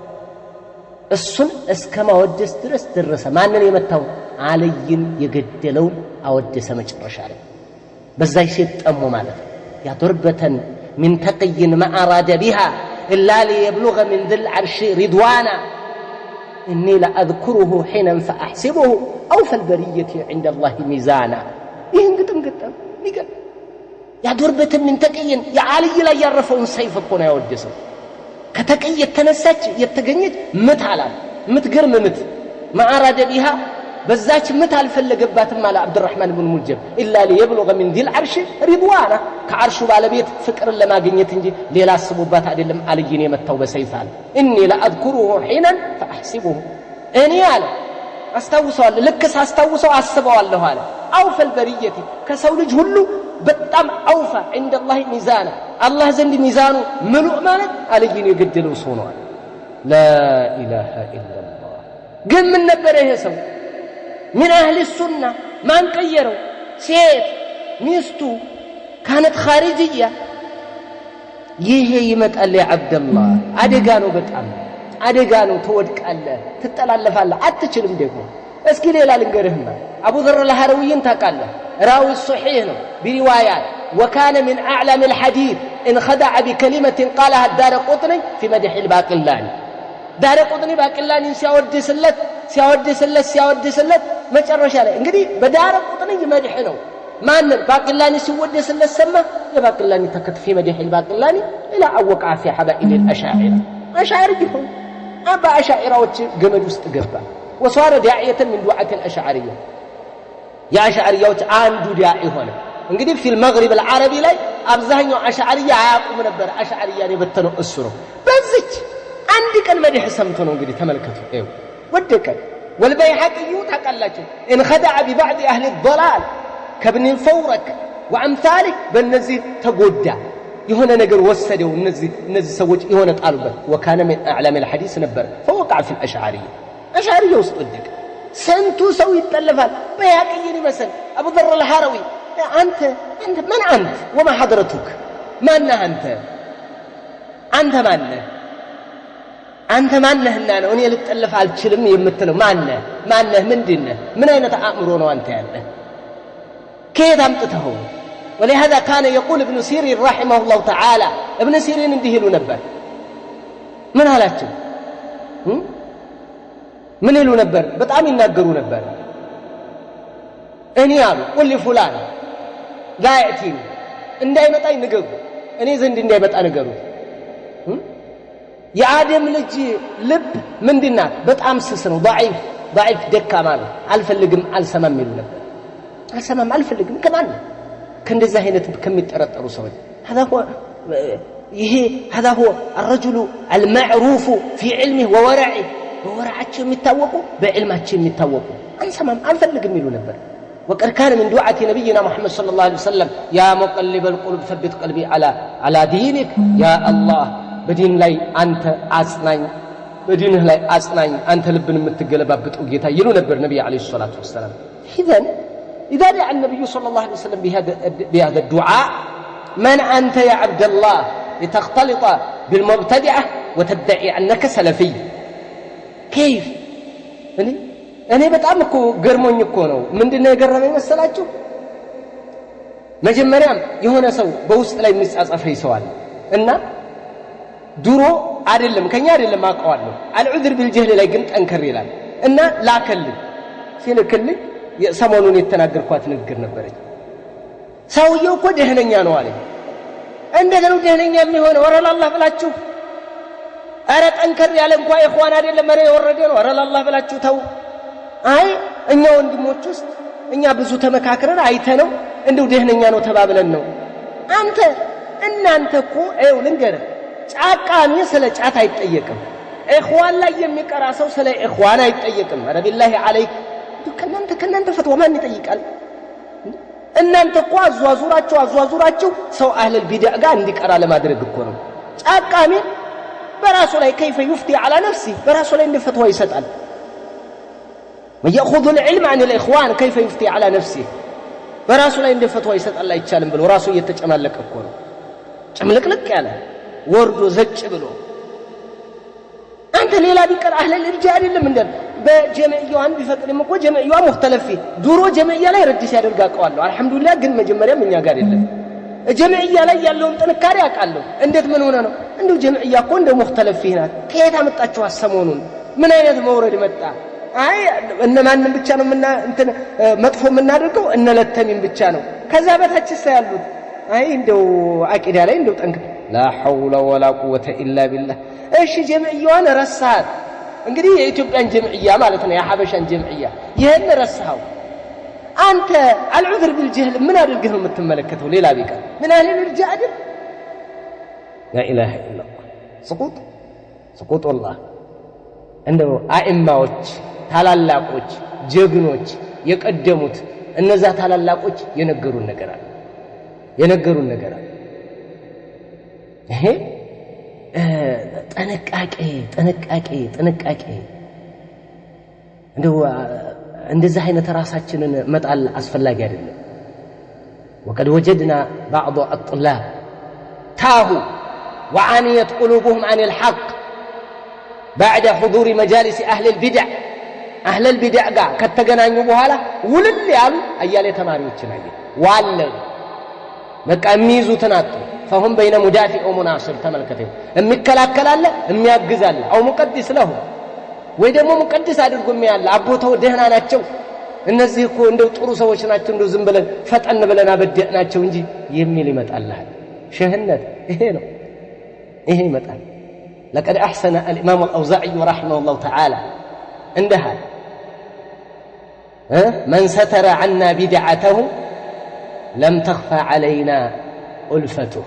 እሱን እስከማወደስ ድረስ ደረሰ ማንን የመታው አልይን የገደለውን አወደሰ መጨረሻ ላይ በዛይ ሲጠሙ ማለት ያ ضربተን من تقي ما أراد بها إلا ليبلغ من ذي العرش رضوانا إني لأذكره حينا فأحسبه أوفى البرية عند الله ميزانا ይህን ግጥም ይገል ያ ضربተን من تقي ያ አልይ ላይ ያረፈውን ሰይፍ እኮ ነው ያወደሰው ከተቀይ የተነሳች የተገኘች ምት አላል ምትገርም ምት ማአራደ ቢሃ በዛች ምት አልፈለገባትም አለ አብዱራህማን ኢብኑ ሙልጀም ኢላ ለይብሉገ ሚን ዚል አርሽ ሪድዋና ከአርሹ ባለቤት ፍቅርን ለማግኘት እንጂ ሌላ አስቦባት አይደለም አልይን የመታው በሰይፍ አለ እኒ ለአذكره حينا فاحسبه እኔ አለ አስተውሰዋለሁ ልክ ሳስተውሰው አስበዋለሁ አለ አውፈል በሪየቲ ከሰው ልጅ ሁሉ በጣም አውፋ عند الله ميزانا الله ዘንድ ሚዛኑ ምሉእ ማለት አልይን የገደለው ሰው ነው لا اله الا الله ግን ምን ነበር ይሄ ሰው من اهل السنه ማን ቀየረው ሴት ሚስቱ كانت خارجيه ይሄ ይመጣል ያ አብደላህ አደጋ ነው በጣም አደጋ ነው ተወድቃለህ ትጠላለፋለህ አትችልም ደግሞ እስኪ ሌላ ልንገርህማ አቡ ዘር አልሐረዊን ታውቃለህ راوي الصحيح بروايات وكان من أعلم الحديث إن خدع بكلمة قالها الدارقطني في مدح الباقلاني دارقطني باقلاني سيودي سلت ما تشرش عليه انقدي بدارقطني مدحنه ما أن الباقلاني سيودي سلت سمه الباقلاني تكت في مدح الباقلاني إلى أن وقع في حبائل الأشاعرة أشاعر جفون أبا أشاعرة قمد واستقربا وصار داعية من دعاة الأشاعرية يا أشعريات عنده داعي هنا እንግዲህ في المغرب العربي ላይ አብዛኛው አሽዓሪያ አያቁም ነበር አሽዓሪያን የበተነው እሱ ነው በዚች አንድ ቀን መድህ ሰምቶ ነው እንግዲህ ተመልከቱ ይው ወደቀ والبيهقي ታቃላችሁ ان خدع ببعض اهل الضلال كابن فورك وامثاله በእነዚህ ተጎዳ የሆነ ነገር ወሰደው እነዚህ ሰዎች የሆነ ጣሉበት وكان من اعلام الحديث ነበር فوقع في الاشعريه اشعريه ውስጥ ወደቀ سنتو سوي يتلفال بياقين مثلا ابو ذر الحروي انت من انت وما حضرتك من انت من هنا انا اني لتلف አልችልም የምትለው ማነህ ምንድነህ ምን አይነት አእምሮ ነው አንተ ያለ كيف አምጥተው ولهذا كان يقول ابن سيرين رحمه الله تعالى ابن سيرين እንዲህ ይሉ ነበር ምን አላችሁ ምን ይሉ ነበር በጣም ይናገሩ ነበር እኔ አሉ ቁል فلان لا ياتيني እንዳይመጣኝ ንገሩ እኔ ዘንድ እንዳይመጣ ንገሩ የአደም ልጅ ልብ ምንድናት በጣም ስስ ነው ضعيف ደካማ ነው አልፈልግም አልሰማም ይሉ ነበር አልሰማም አልፈልግም ከማን ከእንደዛ አይነት ከሚጠረጠሩ ሰዎች هذا هو الرجل المعروف في علمه وورعه በወራቸው የሚታወቁ በዕልማቸው የሚታወቁ አንሰማም አንፈልግም ይሉ ነበር وقد كان من دعاة نبينا محمد صلى الله عليه وسلم يا مقلب القلوب ثبت قلبي على دينك يا الله بدين لاي انت اصنعኝ بدينه لاي اصنعኝ انت لبن የምትገለባብጠው ጌታ ይሉ ነበር ነብዩ አለይሂ ሰላቱ ወሰለም اذا دعا النبي صلى الله عليه وسلم بهذا الدعاء من انت يا عبد الله لتختلط بالمبتدعه وتدعي انك سلفي كيف እኔ በጣም እኮ ገርሞኝ እኮ ነው ምንድነው የገረመኝ መሰላችሁ መጀመሪያም የሆነ ሰው በውስጥ ላይ የሚጻጻፈኝ ሰው አለ እና ድሮ አይደለም ከኛ አይደለም አውቀዋለሁ አልዑድር ቢልጀህል ላይ ግን ጠንከር ይላል እና ላከልኝ ሲልክልኝ ሰሞኑን የተናገርኳት ንግግር ነበረች ሰውየው እኮ ደህነኛ ነው አለኝ እንደገና ደህነኛ የሚሆነው ወረ ለአላህ ብላችሁ አረ ጠንከር ያለ እንኳን ኢኽዋን አይደለም መረ የወረደ ነው ወረ ለአላህ ብላችሁ ተው አይ እኛ ወንድሞች ውስጥ እኛ ብዙ ተመካክረን አይተነው እንደው ደህነኛ ነው ተባብለን ነው አንተ እናንተ እኮ አይው ልንገርህ ጫቃሚ ስለ ጫት አይጠየቅም ኢኽዋን ላይ የሚቀራ ሰው ስለ ኢኽዋን አይጠየቅም አረ ቢላሂ አለይክ ከናንተ ፈትዋ ማን ይጠይቃል እናንተ እኮ አዟዙራችሁ ሰው አህለል ቢድዓ ጋር እንዲቀራ ለማድረግ እኮ ነው ጫቃሚ በራሱ ላይ كيف يفتي على نفسه በራሱ ላይ እንደ ፈትዋ ይሰጣል ويأخذ العلم عن الإخوان كيف يفتي على نفسه በራሱ ላይ እንደ ፈትዋ ይሰጣል አይቻልም ብሎ ራሱ እየተጨማለቀ እኮ ነው ጨምልቅልቅ ያለ ወርዶ ዘጭ ብሎ አንተ ሌላ ቢቀር አህለል ኢርጃዕ አይደለም እንደ በጀምዕያው አንድ ቢፈቅድም እኮ ጀምዕያው ሙክተለፍ ዱሮ ጀምዕያ ላይ ረድስ ያደርጋቀዋለሁ አልহামዱሊላህ ግን መጀመሪያም እኛ ጋር የለም ጀምዕያ ላይ ያለውን ጥንካሬ አቃለሁ እንዴት ምን ሆነ ነው እንደው ጀምዕያ እኮ እንደ ሙክተለፍ ይናት ከየት አመጣችሁ አሰሞኑን ምን አይነት መውረድ መጣ አይ እነማንም ብቻ ነው እንትን መጥፎ የምናደርገው እነለተሚን ብቻ ነው ከዛ በታችስ ያሉት አይ እንደው አቂዳ ላይ እንደው ጠንክ لا حول ولا قوه الا بالله እሺ ጀምዕያዋን ረሳት እንግዲህ የኢትዮጵያን ጀምዕያ ማለት ነው የሐበሻን ጀምዕያ ይሄን ረሳው አንተ አልዑድር ቢልጀህል ምን አድርገህ ነው የምትመለከተው ሌላ ቢቀር ምን አህለ ኢርጃዕ አይደል لا اله الا الله سقوط والله እንደው አኢማዎች ታላላቆች ጀግኖች የቀደሙት እነዛ ታላላቆች የነገሩን ነገር አለ ይሄ ጥንቃቄ እንደው እንደዚህ አይነት ራሳችንን መጣል አስፈላጊ አይደለም وقد وجدنا بعض الطلاب تاهوا وعانيت قلوبهم عن الحق بعد حضور مجالس أهل البدع ጋር ከተገናኙ በኋላ ውልል ያሉ አያሌ ተማሪዎችን አየ ዋለ በቃ የሚይዙትን አጡ فهم بين مدافع ومناصر ተመልከተ የሚከላከላለ የሚያግዛለ አው ሙቀድስ ለሁ ወይ ደግሞ ሙቀድስ አድርጎም ያለ አቦታው ደህና ናቸው እነዚህ እኮ እንደው ጥሩ ሰዎች ናቸው እንደው ዝም ብለን ፈጠን ብለን አበደናቸው እንጂ የሚል ይመጣልሃል ሸህነት ይሄ ይመጣል لقد أحسن الإمام الأوزاعي رحمه الله تعالى عندها من ستر عنا بدعته لم تخفى علينا ألفته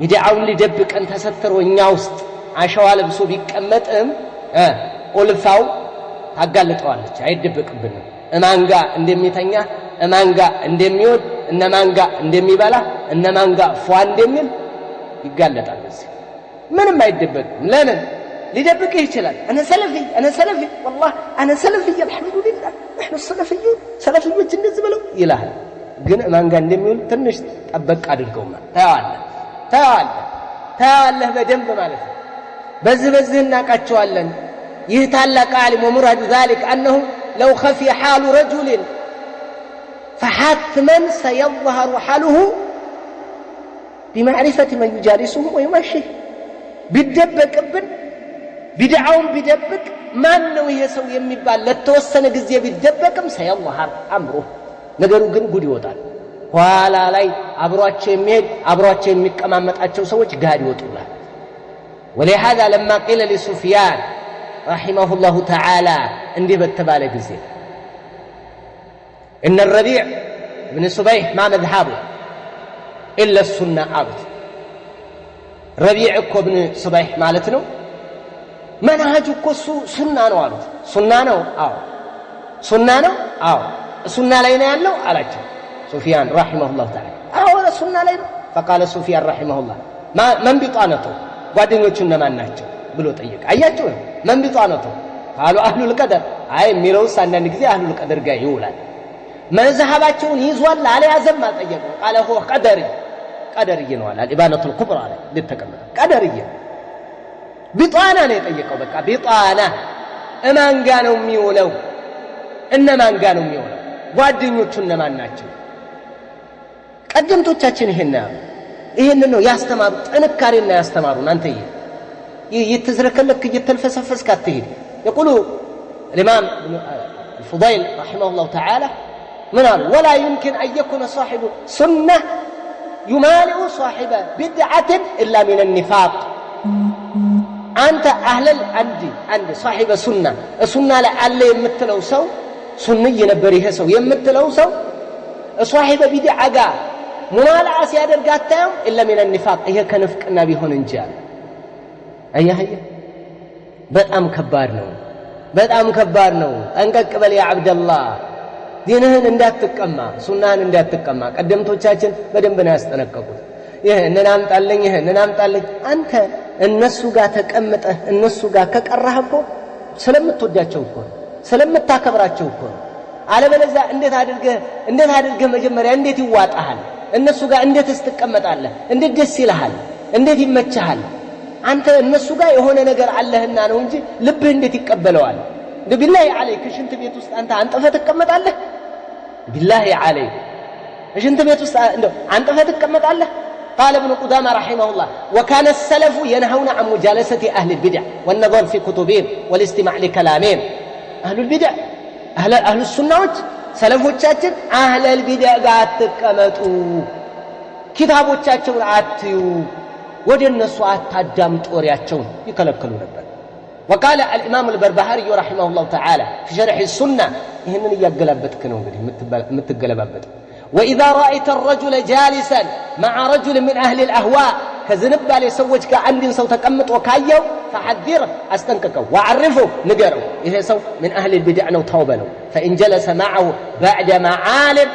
بدعውን ሊደብቅ አንተ ሰተር ወኛ ውስጥ አሸዋ ለብሶ ቢቀመጥም ኦልፋው ታጋልጠዋለች አይደብቅብንም እማንጋ እንደሚተኛ እማንጋ እንደሚወድ እነማንጋ እንደሚበላ እነማንጋ ፏ እንደሚል ይጋለጣል እዚህ ምንም አይደበቅም ለምን ሊደብቅህ ይችላል انا سلفي والله انا سلفي الحمد لله نحن السلفيون سلفيዎች እንደዚህ ብለው ይላል ግን ማንጋ እንደሚውል ትንሽ ጠበቅ አድርገውማ ታያለህ በደንብ ማለት ነው በዚህ እናቃቸዋለን ይህ ታላቅ ዓሊም ወሙራዱ ذلك انه لو خفي حال رجل فحتما سيظهر حاله بمعرفة من يجالسه ويمشيه ቢደበቅብን ቢድዓውን ቢደብቅ ማን ነው ይሄ ሰው የሚባል ለተወሰነ ጊዜ ቢደበቅም سيظهر امره ነገሩ ግን ጉድ ይወጣል ኋላ ላይ አብሯቸው የሚቀማመጣቸው ሰዎች ጋር ይወጡላል ولهذا لما قيل لسفيان رحمه الله تعالى እንዲህ በተባለ ጊዜ ان الربيع بن صبيح ما مذهبه الا السنه عبد ربيع بن صبيح ማለት ነው منهج እኮ ሱና ነው አሉት ሱና ነው ሱና ላይ ነው ያለው አላቸው سفيان رحمه الله تعالى ሱና ላይ ነው فقال سفيان رحمه الله من بطانته ጓደኞቹ እነማን ናቸው ብሎ ጠየቀ አያችሁ من بطانته قالوا اهل القدر አይ ሚረውስ አንዳንድ ጊዜ اهل القدر ጋር ይውላል መዝሐባቸውን ይዟል አልያዘም አልጠየቀው قال هو قدري ነው አለ الابانه الكبرى ላይ ልተቀመጠ قدري ቢጣና ነው የጠየቀው በቃ ቢጣና እማን ጋር ነው የሚውለው እነማን ጋር ነው የሚውለው ጓደኞቹ እነማን ናቸው ቀደምቶቻችን ይሄን ነው ያስተማሩ ጥንካሬና ያስተማሩን አንተዬ يتزركلك يتلفسفس كاتهيد يقول الإمام الفضيل رحمه الله تعالى منال ولا يمكن أن يكون صاحب سنة يمالئ صاحب بدعة إلا من النفاق أنت أهل عندي صاحب سنة السنة لعلي يمثلوا سو سني نبريه سو يمثلوا سو صاحب بدعة ممالئ سيادر قاتهم إلا من النفاق هي كنفق النبي هون انجال أيه በጣም ከባድ ነው እንቀቅ በል ያ አብደላህ ዲንህን እንዳትቀማ ሱናህን እንዳትቀማ ቀደምቶቻችን በደንብ ነው ያስጠነቀቁት ይሄንን አምጣልኝ አንተ እነሱ ጋር ተቀምጠህ እነሱ ጋር ከቀረህ እኮ ስለምትወዳቸው እኮ ስለምታከብራቸው እኮ አለበለዚያ እንዴት አድርገህ መጀመሪያ እንዴት ይዋጣሃል እነሱ ጋር እንዴት ትቀመጣለህ እንዴት ደስ ይልሃል እንዴት ይመችሃል አንተ እነሱ ጋር የሆነ ነገር አለህና ነው እንጂ ልብህ እንዴት ይቀበለዋል ቢላሂ አለይክ ሽንት ቤት ውስጥ አንተ አንጠፈህ ትቀመጣለህ ቢላሂ አለይክ ሽንት ቤት ውስጥ አንጠፈህ ትቀመጣለህ قال ابن قدامة رحمه الله وكان السلف ينهون عن مجالسة أهل البدع والنظر في كتبهم والاستماع لكلامهم أهل البدع أهل السنة سلفوቻችን أهل البدع قاعد تقمطوا كتابوቻቸው አትዩ ወደ እነሱ አታዳምጡ ወሬያቸውን ይከለከሉ ነበር وقال الامام البربهاري رحمه الله تعالى في شرح السنه ይሄንን ያገላበጥክ ነው እንግዲህ የምትገለባበጥ واذا رايت الرجل جالسا مع رجل من اهل الاهواء كذنبال ሰዎች ጋር አንድን ሰው ተቀምጦ ካየው فحذره አስጠንቅቀው وعرفه ንገረው ይሄ ሰው من اهل البدع ነው ተውበለው فان جلس معه بعد ما عالم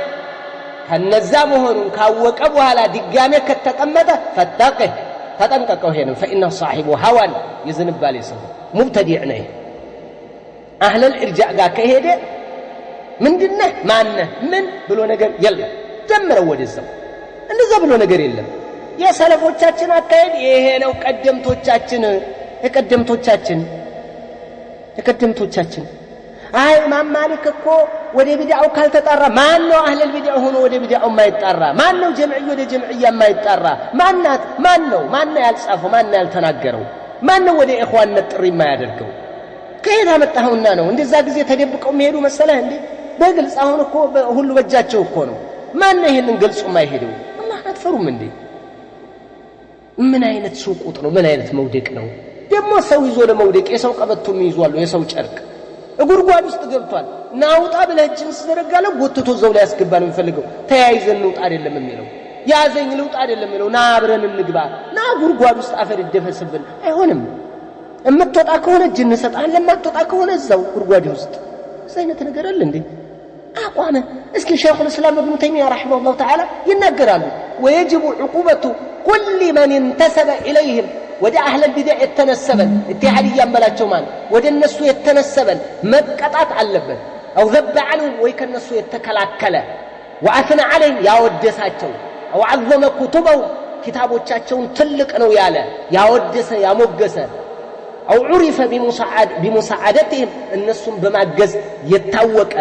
ከነዛ መሆኑን ካወቀ በኋላ ድጋሜ ከተቀመጠ ፈተቀህ ተጠንቀቀው ይሄን فإن صاحب هوى يذنبال ሰው مبتدع ነው اهل الارجاء ጋር ከሄደ ምንድነው ማነህ ምን ብሎ ነገር የለም ጀምረው ወደዛው እንደዛ ብሎ ነገር የለም የሰለፎቻችን አካሄድ ይሄ ነው የቀደምቶቻችን አይ ኢማም ማሊክ እኮ ወደ ቢድዓው ካልተጣራ ማን ነው አህለ البدع ሆኖ ወደ ቢድዓው የማይጣራ ማን ነው ጀምዒ ወደ ጀምዒያ የማይጣራ ማን ነው ያልጻፈው ማን ነው ያልተናገረው ማን ነው ወደ ኢኽዋንነት ጥሪ የማያደርገው ከየት አመጣኸውና ነው እንደዛ ጊዜ ተደብቀው የሚሄዱ መሰለህ እንዴ በግልጽ አሁን እኮ ሁሉ በእጃቸው እኮ ነው ማን ነው ይሄንን ግልጽ የማይሄደው አላህ አትፈሩም እንዴ ምን አይነት ሱቁጥ ነው ምን አይነት መውደቅ ነው ደግሞ ሰው ይዞ ለመውደቅ የሰው ቀበቶም ይዟል የሰው ጨርቅ ጉርጓድ ውስጥ ገብቷል ናውጣ ብለህችን ስለረጋለው ጎትቶ ዘው ላይ ያስገባ ነው የሚፈልገው ተያይዘን ነው አይደለም የሚለው ያዘኝ ልውጣ አይደለም የሚለው ና አብረን እንግባ ና ጉርጓድ ውስጥ አፈር ይደፈስብን አይሆንም እምትወጣ ከሆነ ጅን ሰጣን ለማትወጣ ከሆነ ዘው ጉርጓድ ውስጥ ዘይነት ነገር አለ እንዴ አቋመ እስኪ ሸይኹ الاسلام ابن تيميه رحمه الله تعالى ይናገራሉ ويجب عقوبة كل من انتسب اليهم ወደ አህለ البدع የተነሰበን ኢትሃዲያ ያመላቸው ማን ወደ እነሱ የተነሰበን መቀጣት አለበት او ذب عنهم ወይ ከነሱ የተከላከለ واثنى عليهم ያወደሳቸው او عظم كتبهم كتابዎቻቸውን ትልቅ ነው ያለ ያወደሰ ያሞገሰ او عرف بمساعدتهم እነሱን በማገዝ የታወቀ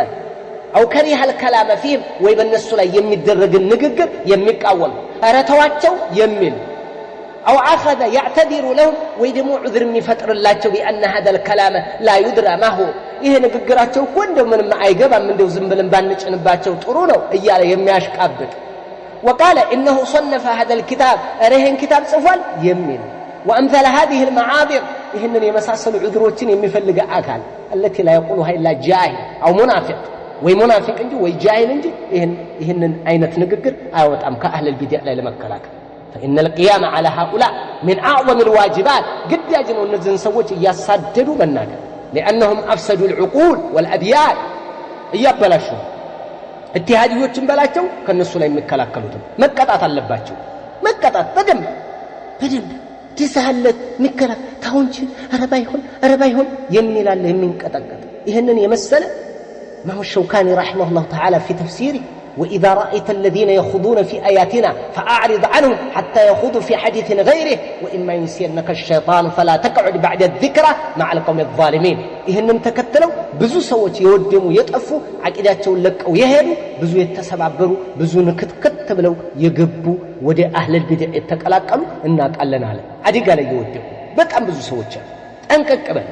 او كره الكلام فيهم ወይ በእነሱ ላይ የሚደረግ ንግግር የሚቃወም አረተዋቸው የሚል او اخذ يعتذر لهم ويدمو عذر የሚፈጥር ላቸው بان هذا الكلام لا يدرى ما هو ይሄ ንግግራቸው እኮ እንደው ምንም አይገባም እንደው ዝም ብለን ባንጭንባቸው ጥሩ ነው እያለ የሚያሽቃብጥ وقال انه صنف هذا الكتاب رهن كتاب ጽፏል የሚል وامثال هذه المعاذر ይሄንን የመሳሰሉ ዑذሮችን የሚፈልግ አካል التي لا يقولها الا جاهل او منافق ወይ ሙናፊቅ እንጂ ወይ ጃሂል እንጂ ይሄንን አይነት ንግግር አይወጣም ከአህለ البدع ላይ ለመከላከል فإن القيام على هؤلاء من أعظم الواجبات قد يجنوا النزن سووش يصددوا بالناقل لأنهم أفسدوا العقول والأديان يبلاشوا اتهاديوችን በላቸው ከነሱ ላይ የሚከላከሉት መቀጣት አለባቸው መቀጣት በደንብ ትሰሐለት ንከራ ታውንቺ አረባይሁን የሚላል የሚንቀጠቀጥ ይሄንን የመሰለ ما الشوكاني رحمه الله تعالى في تفسيره وإذا رأيت الذين يخوضون في آياتنا فأعرض عنهم حتى يخوضوا في حديث غيره وإما ينسينك الشيطان فلا تقعد بعد الذكرى مع القوم الظالمين إهنم تكتلوا بزو سوت يودموا يطفوا عقيداتهم لقوا يهدوا بزو يتسبعبروا بزو نكتكت ጥርት ብለው የገቡ ወደ አህለል ቢድዕ የተቀላቀሉ እናቃለን አለ አዲጋ ላይ ይወደቁ በጣም ብዙ ሰዎች አሉ ጠንቀቅበል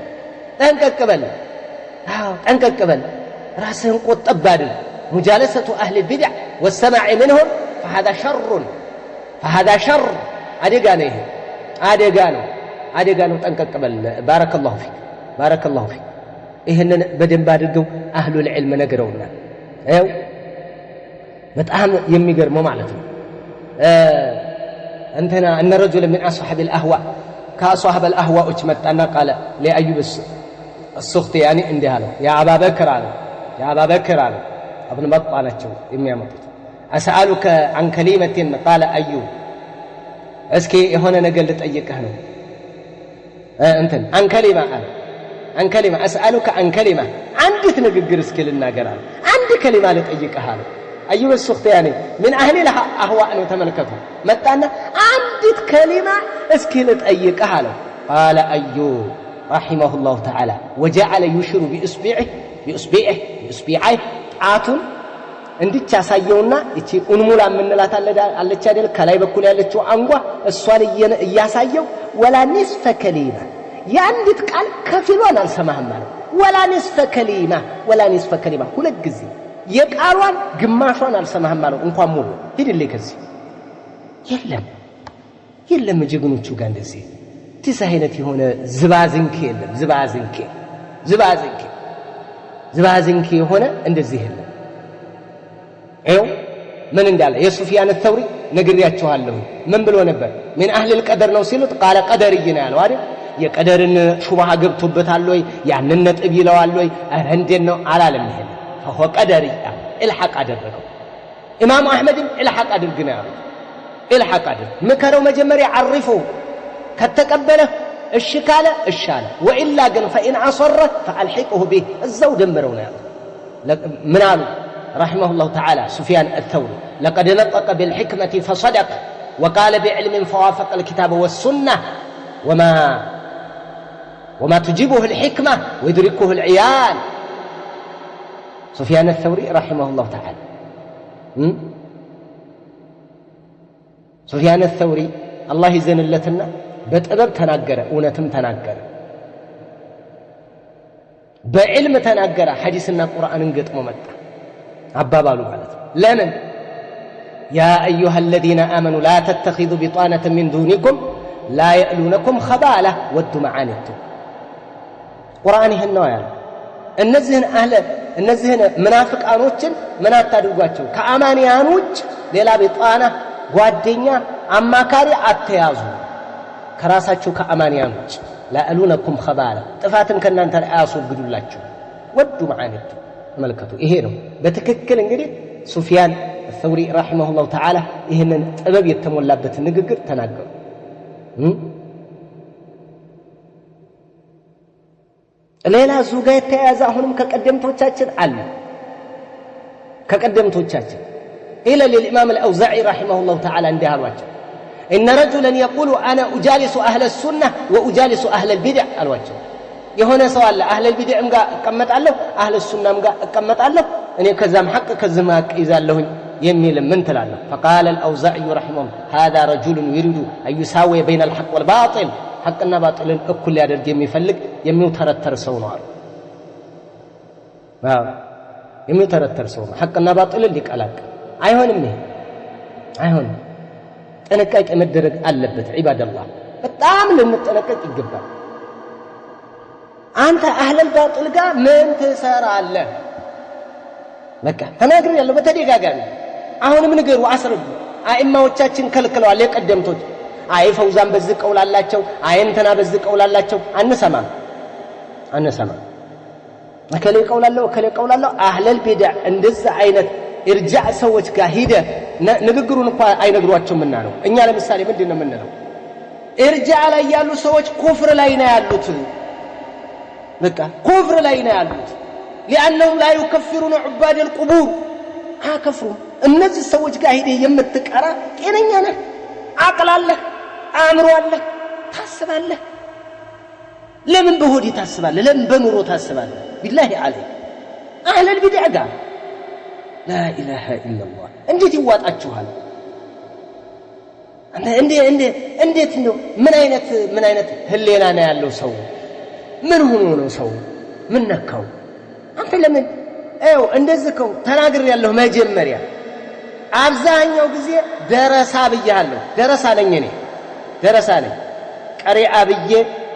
ጠንቀቅበል ራስህን ቆጠብ አድርግ مجالسة أهل البدع والسماع منهم فهذا شر أدقانه تنقبل بارك الله فيك إهن بدن بادقوا أهل العلم نقرونا بتأهم يميقر مو معناته أنتنا أن رجل من أصحاب الأهواء كأصحاب الأهواء اجمت أنا قال لأيوب السخطي يعني اندها له يا أبا بكر ابن بطالته يميامطت أسألك عن كلمة قال أيوب اسكي هنا نقل لتأيكه أنت عن كلمة أسألك عن كلمة عندي تنقر اسكي لنا قرار عندي كلمة لتأيكها أيوب السختياني من أهل الأهواء وتملكته متى عندي كلمة اسكي لتأيكها قال أيوب رحمه الله تعالى وجعل يشير بإصبعه ጣቱን እንድቻ ያሳየውና እቺ ኡንሙላ ምንላት አለች አይደል ከላይ በኩል ያለችው አንጓ እሷን እያሳየው ወላ ንስፈ ከሊማ ያንዲት ቃል ከፊሏን አልሰማህም ማለት ወላ ንስፈ ከሊማ ሁለት ጊዜ የቃሏን ግማሿን አልሰማህም ማለት እንኳን ሙሉ ሂድልኝ ከዚህ የለም ጀግኖቹ ጋር እንደዚህ ትሳይነት የሆነ ዝባዝንኬ የለም ዝባዝንኬ የሆነ እንደዚህ የለም من እንዳለ የሱፊያን الثوري ነግሬያችኋለሁ ምን ብሎ ነበር من اهل القدر ነው ሲሉት قال قدري ነው ያለው አይደል የቀደርን ሹባሃ ገብቶበታል ወይ ያንን ነጥብ ይለዋል ወይ አረ እንዴት ነው አላለም ይሄ فهو قدري الحق አደረገው ኢማም አህመድም الحق አድርግ ነው ያለው الحق አድርግ ምከረው መጀመሪያ عرفه ከተቀበለ እሺ ካለ እሺ አለ وإلا ግን فإن عصر فألحقه به الزو دمروا ነው ያለው ምን አሉ رحمه الله تعالى سفيان الثوري لقد نطق بالحكمة فصدق وقال بعلم فوافق الكتاب والسنة وما تجيبه الحكمة ويدركه العيال سفيان الثوري رحمه الله تعالى سفيان الثوري الله يزن لتنا بتقدر تناقر ونتم تناقر بعلم تناقر حديثنا القرآن انقط ممتع عبابالو ማለት ለምን يا ايها الذين امنوا لا تتخذوا بطانة من دونكم لا يألونكم خبالة ودوا معانيتكم قرآن ይሄነው ያለው እነዚህን ሙናፊቃኖችን ምን አታድርጓቸው ከአማንያኖች ሌላ ቢጣና ጓደኛ አማካሪ አትያዙ ከራሳቸው ከአማንያኖች لا يألونكم خبالة ጥፋትን ከናንተ አያስወግዱላችሁ ودوا معانيتكم መልከቱ ይሄ ነው በትክክል እንግዲህ ሱፊያን الثوري رحمه الله تعالى ይሄንን ጥበብ የተሞላበት ንግግር ተናገሩ ሌላ ዙጋ የተያዘ አሁንም ከቀደምቶቻችን አለ ከቀደምቶቻችን إلى الإمام الأوزاعي رحمه الله تعالى እንዲህ አሏቸው إن رجلا يقول أنا أجالس أهل السنة وأجالس أهل البدع አሏቸው የሆነ ሰው አለ አህለ البدعም ጋር እቀመጣለሁ አህለ السنም ጋር እቀመጣለሁ እኔ ከዛም ሐቅ ከዛም ሐቅ ይዛለሁኝ የሚል ምን ትላለህ فقال الأوزاعي رحمه الله هذا رجل يريد أن يساوي بين الحق والباطل حقنا باطልን እኩል ያደርግ የሚፈልግ የሚውተረተር ሰው ነው አሉ የሚውተረተር ሰው ነው حقنا باطልን ሊቀላቅል አይሆንም ጥንቃቄ መደረግ አለበት ዒባደላህ በጣም ልንጠነቀቅ ይገባል አንተ አህለል ባጢል ጋር ምን ትሰራለህ በቃ ተናግረን ያለው በተደጋጋሚ አሁንም ንገሩ አስረዱ አኢማዎቻችን ከልክለዋል የቀደምቶች አይ ፈውዛን በዚህ ቀውላላቸው አይ እንተና በዚህ ቀውላላቸው አንሰማም አከለ ቀውላለው አህለል ቢድዕ እንደዛ አይነት ኢርጃዕ ሰዎች ጋር ሂደ ንግግሩን እንኳን አይነግሯቸውምና ነው እኛ ለምሳሌ ምንድነው የምንለው ኢርጃዕ ላይ ያሉ ሰዎች ኩፍር ላይ ነው ያሉት በቃ ኩፍር ላይ ነው ያሉት لانهم لا يكفرون عباد القبور አከፍሩ እነዚህ ሰዎች ጋር ሄደ የምትቀራ ጤነኛ ነህ አቅል አለህ አእምሮ አለህ ታስባለህ ለምን በሆድ ታስባለህ ለምን በኑሮ ታስባለህ بالله عليك اهل البدع ጋር لا اله الا الله እንዴት ይዋጣችኋል እንዴት ነው ምን አይነት ህሌና ነው ያለው ሰው ምን ሆኖ ነው ሰው ምን ነካው አንተ ለምን እንደዚህ ተናግር ያለው መጀመሪያ አብዛኛው ጊዜ ደረሳ ብያለሁ ደረሳ ነኝ ቀሪአ ብዬ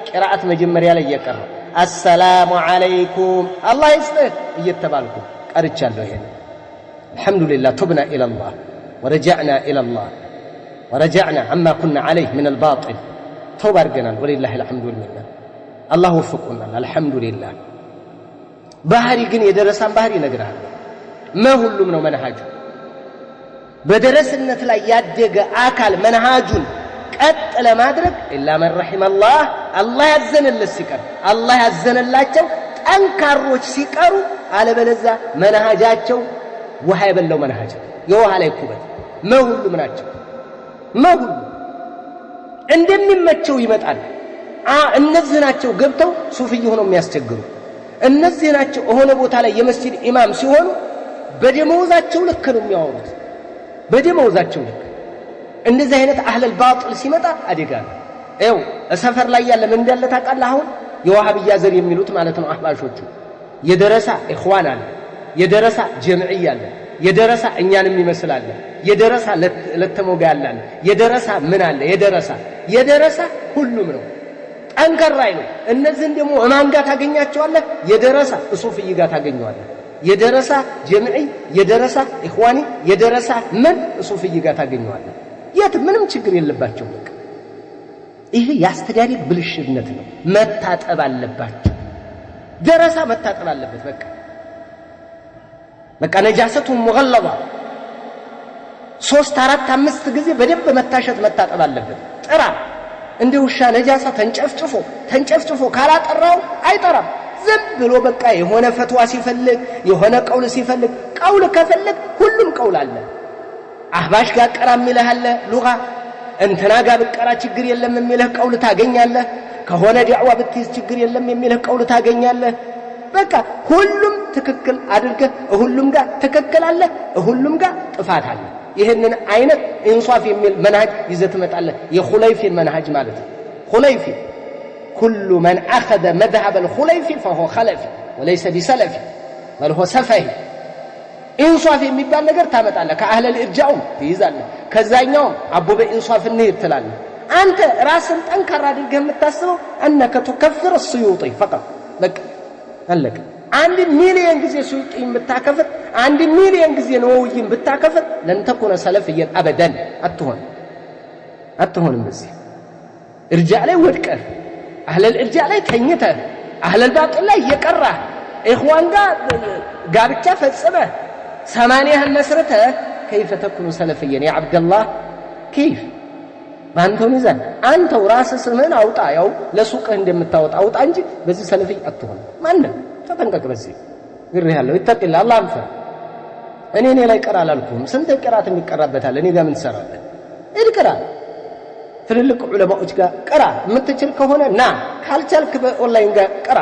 ቅራአት መጀመሪያ ላይ የቀረ السلام عليكم الله يسطህ እየተባልኩ ቀርቻለሁ ይሄን الحمد لله تبنا الى الله ورجعنا الى الله ورجعنا عما كنا عليه من الباطل توبه አድርገናል ولله الحمد لله الله وفقنا الحمد لله ባህሪ ግን የደረሳን ባህሪ ይነግራል ሁሉም ነው መንሃጁ በደረስነት ላይ ያደገ አካል መንሃጁን ቀጥ ለማድረግ ኢላ መን ረሂመላህ አላህ ያዘነለት ሲቀር አላህ ያዘነላቸው ጠንካሮች ሲቀሩ አለበለዛ መንሃጃቸው ውሃ የበለው መንሃጅ የውሃ ላይ ኩበት ሁሉም ናቸው ሁሉ እንደሚመቸው ይመጣል እነዚህ ናቸው ገብተው ሱፍይ ሆነው የሚያስቸግሩ እነዚህ ናቸው ሆነ ቦታ ላይ የመስጂድ ኢማም ሲሆኑ በደመወዛቸው ልክ ነው የሚያወሩት በደመወዛቸው ልክ እንደዚህ አይነት አህለል ባጢል ሲመጣ አደጋ ነው ሰፈር ላይ ያለ ምን እንዳለ ታውቃለህ አሁን የዋሃብያ ዘር የሚሉት ማለት ነው አህባሾቹ የደረሳ ኢኽዋን አለ የደረሳ ጀምዕያ አለ የደረሳ እኛንም ይመስላል የደረሳ ለተሞጋ ያለ የደረሳ ምን አለ የደረሳ ሁሉም ነው አንከራይ ነው እነዚህን ደግሞ ማን ጋር ታገኛቸዋለህ የደረሳ ሱፍይ ጋር ታገኘዋለህ የደረሳ ጀምዒ የደረሳ ኢኽዋኒ የደረሳ ምን ሱፍይ ጋር ታገኘዋለህ የት ምንም ችግር የለባቸው በቃ ይሄ ያስተዳደግ ብልሽነት ነው መታጠብ አለባቸው ደረሳ መታጠብ አለበት በቃ ነጃሰቱ ሙገለባ 3 4 5 ጊዜ በደንብ መታጠብ አለበት ጥራ እንደ ውሻ ነጃሳ ተንጨፍጭፎ ካላጠራው አይጠራም ዝም ብሎ በቃ የሆነ ፈትዋ ሲፈልግ የሆነ ቀውል ሲፈልግ ቀውል ከፈልግ ሁሉም ቀውል አለ አህባሽ ጋር ቀራም ይልሃል ሉጋ እንትና ጋር በቀራ ችግር የለም የሚልህ ቀውል ታገኛለህ ከሆነ ዲዕዋ ብትይዝ ችግር የለም የሚልህ ቀውል ታገኛለህ በቃ ሁሉም ትክክል አድርገህ ሁሉም ጋር ትክክል አለ ሁሉም ጋር ጥፋት አለ ይሄንን አይነት ኢንሷፍ የሚል መንሃጅ ይዘት መጣለ የኹለይፊን መንሃጅ ማለት ነው ኹለይፊ كل من اخذ مذهب الخليفي فهو خلفي وليس بسلفي بل هو سفهي ኢንሷፍ የሚባል ነገር ታመጣለህ ከአህለ الارجاء ትይዛለህ ከዛኛው አቡ በኢንሷፍ እንሂድ ትላለህ አንተ ራስን ጠንካራ አድርገህ የምታስበው انك تكفر السيوطي فقط በቃ አለቀ 1 ሚሊዮን ጊዜ ሱይቂን ብታከፍት 1 ሚሊዮን ጊዜ ነውይን ብታከፍት ለን ተኩነ ሰለፊየን አበደን አትሆንም በዚህ ارجاء ላይ ወድቀህ አህለ الارجاء ላይ ተኝተህ አህለ الباطل ላይ የቀራህ ኢኽዋን ጋብቻ ፈጽመህ 80 መስረተ كيف تكون سلفيا يا عبد الله كيف ማንተው ይዘን አንተው ራስህ ስምህን አውጣ ያው ለሱቅህ እንደምታወጣ አውጣ እንጂ በዚህ ሰለፊ አትሆን ማንም ተጠንቀቅ በዚህ ግርያለሁ ይተቅላ አላህ አንፈ እኔ ላይ ቀራ አላልኩም ስንት ቅራት የሚቀራበታል እኔ ጋር ምን ትሰራለህ እድቅራ ትልልቅ ዑለማዎች ጋር ቀራ የምትችል ከሆነ ና ካልቻልክ በኦንላይን ጋር ቀራ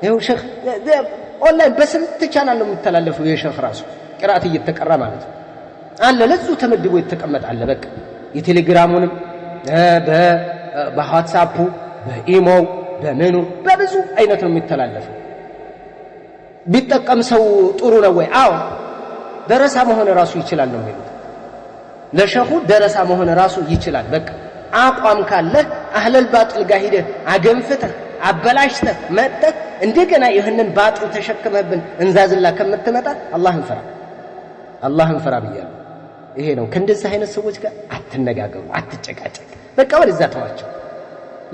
ይኸው ሼክ ኦንላይን በስንት ቻናል ነው የሚተላለፈው የሼክ ራሱ ቅራት እየተቀራ ማለት ነው አለ ለሱ ተመድቦ ይተቀመጥ አለ በቃ የቴሌግራሙንም በዋትስአፑ በኢሞ በመኑ በብዙ አይነት ነው የሚተላለፈው ቢጠቀም ሰው ጥሩ ነው ወይ አዎ ደረሳ መሆን ራሱ ይችላል ነው የሚሉት ለሸኹ ደረሳ መሆን ራሱ ይችላል በቃ አቋም ካለ አህለል ባጥል ጋር ሄደህ አገንፍተህ አበላሽተህ መጥተህ እንደገና ይህንን ባጥል ተሸክመህብን እንዛዝላ ከምትመጣ አላህን ፈራ ብያለሁ ይሄ ነው ከእንደዚህ አይነት ሰዎች ጋር አትነጋገሩ አትጨቃጨቅ በቃ ወደዛ ተዋቸው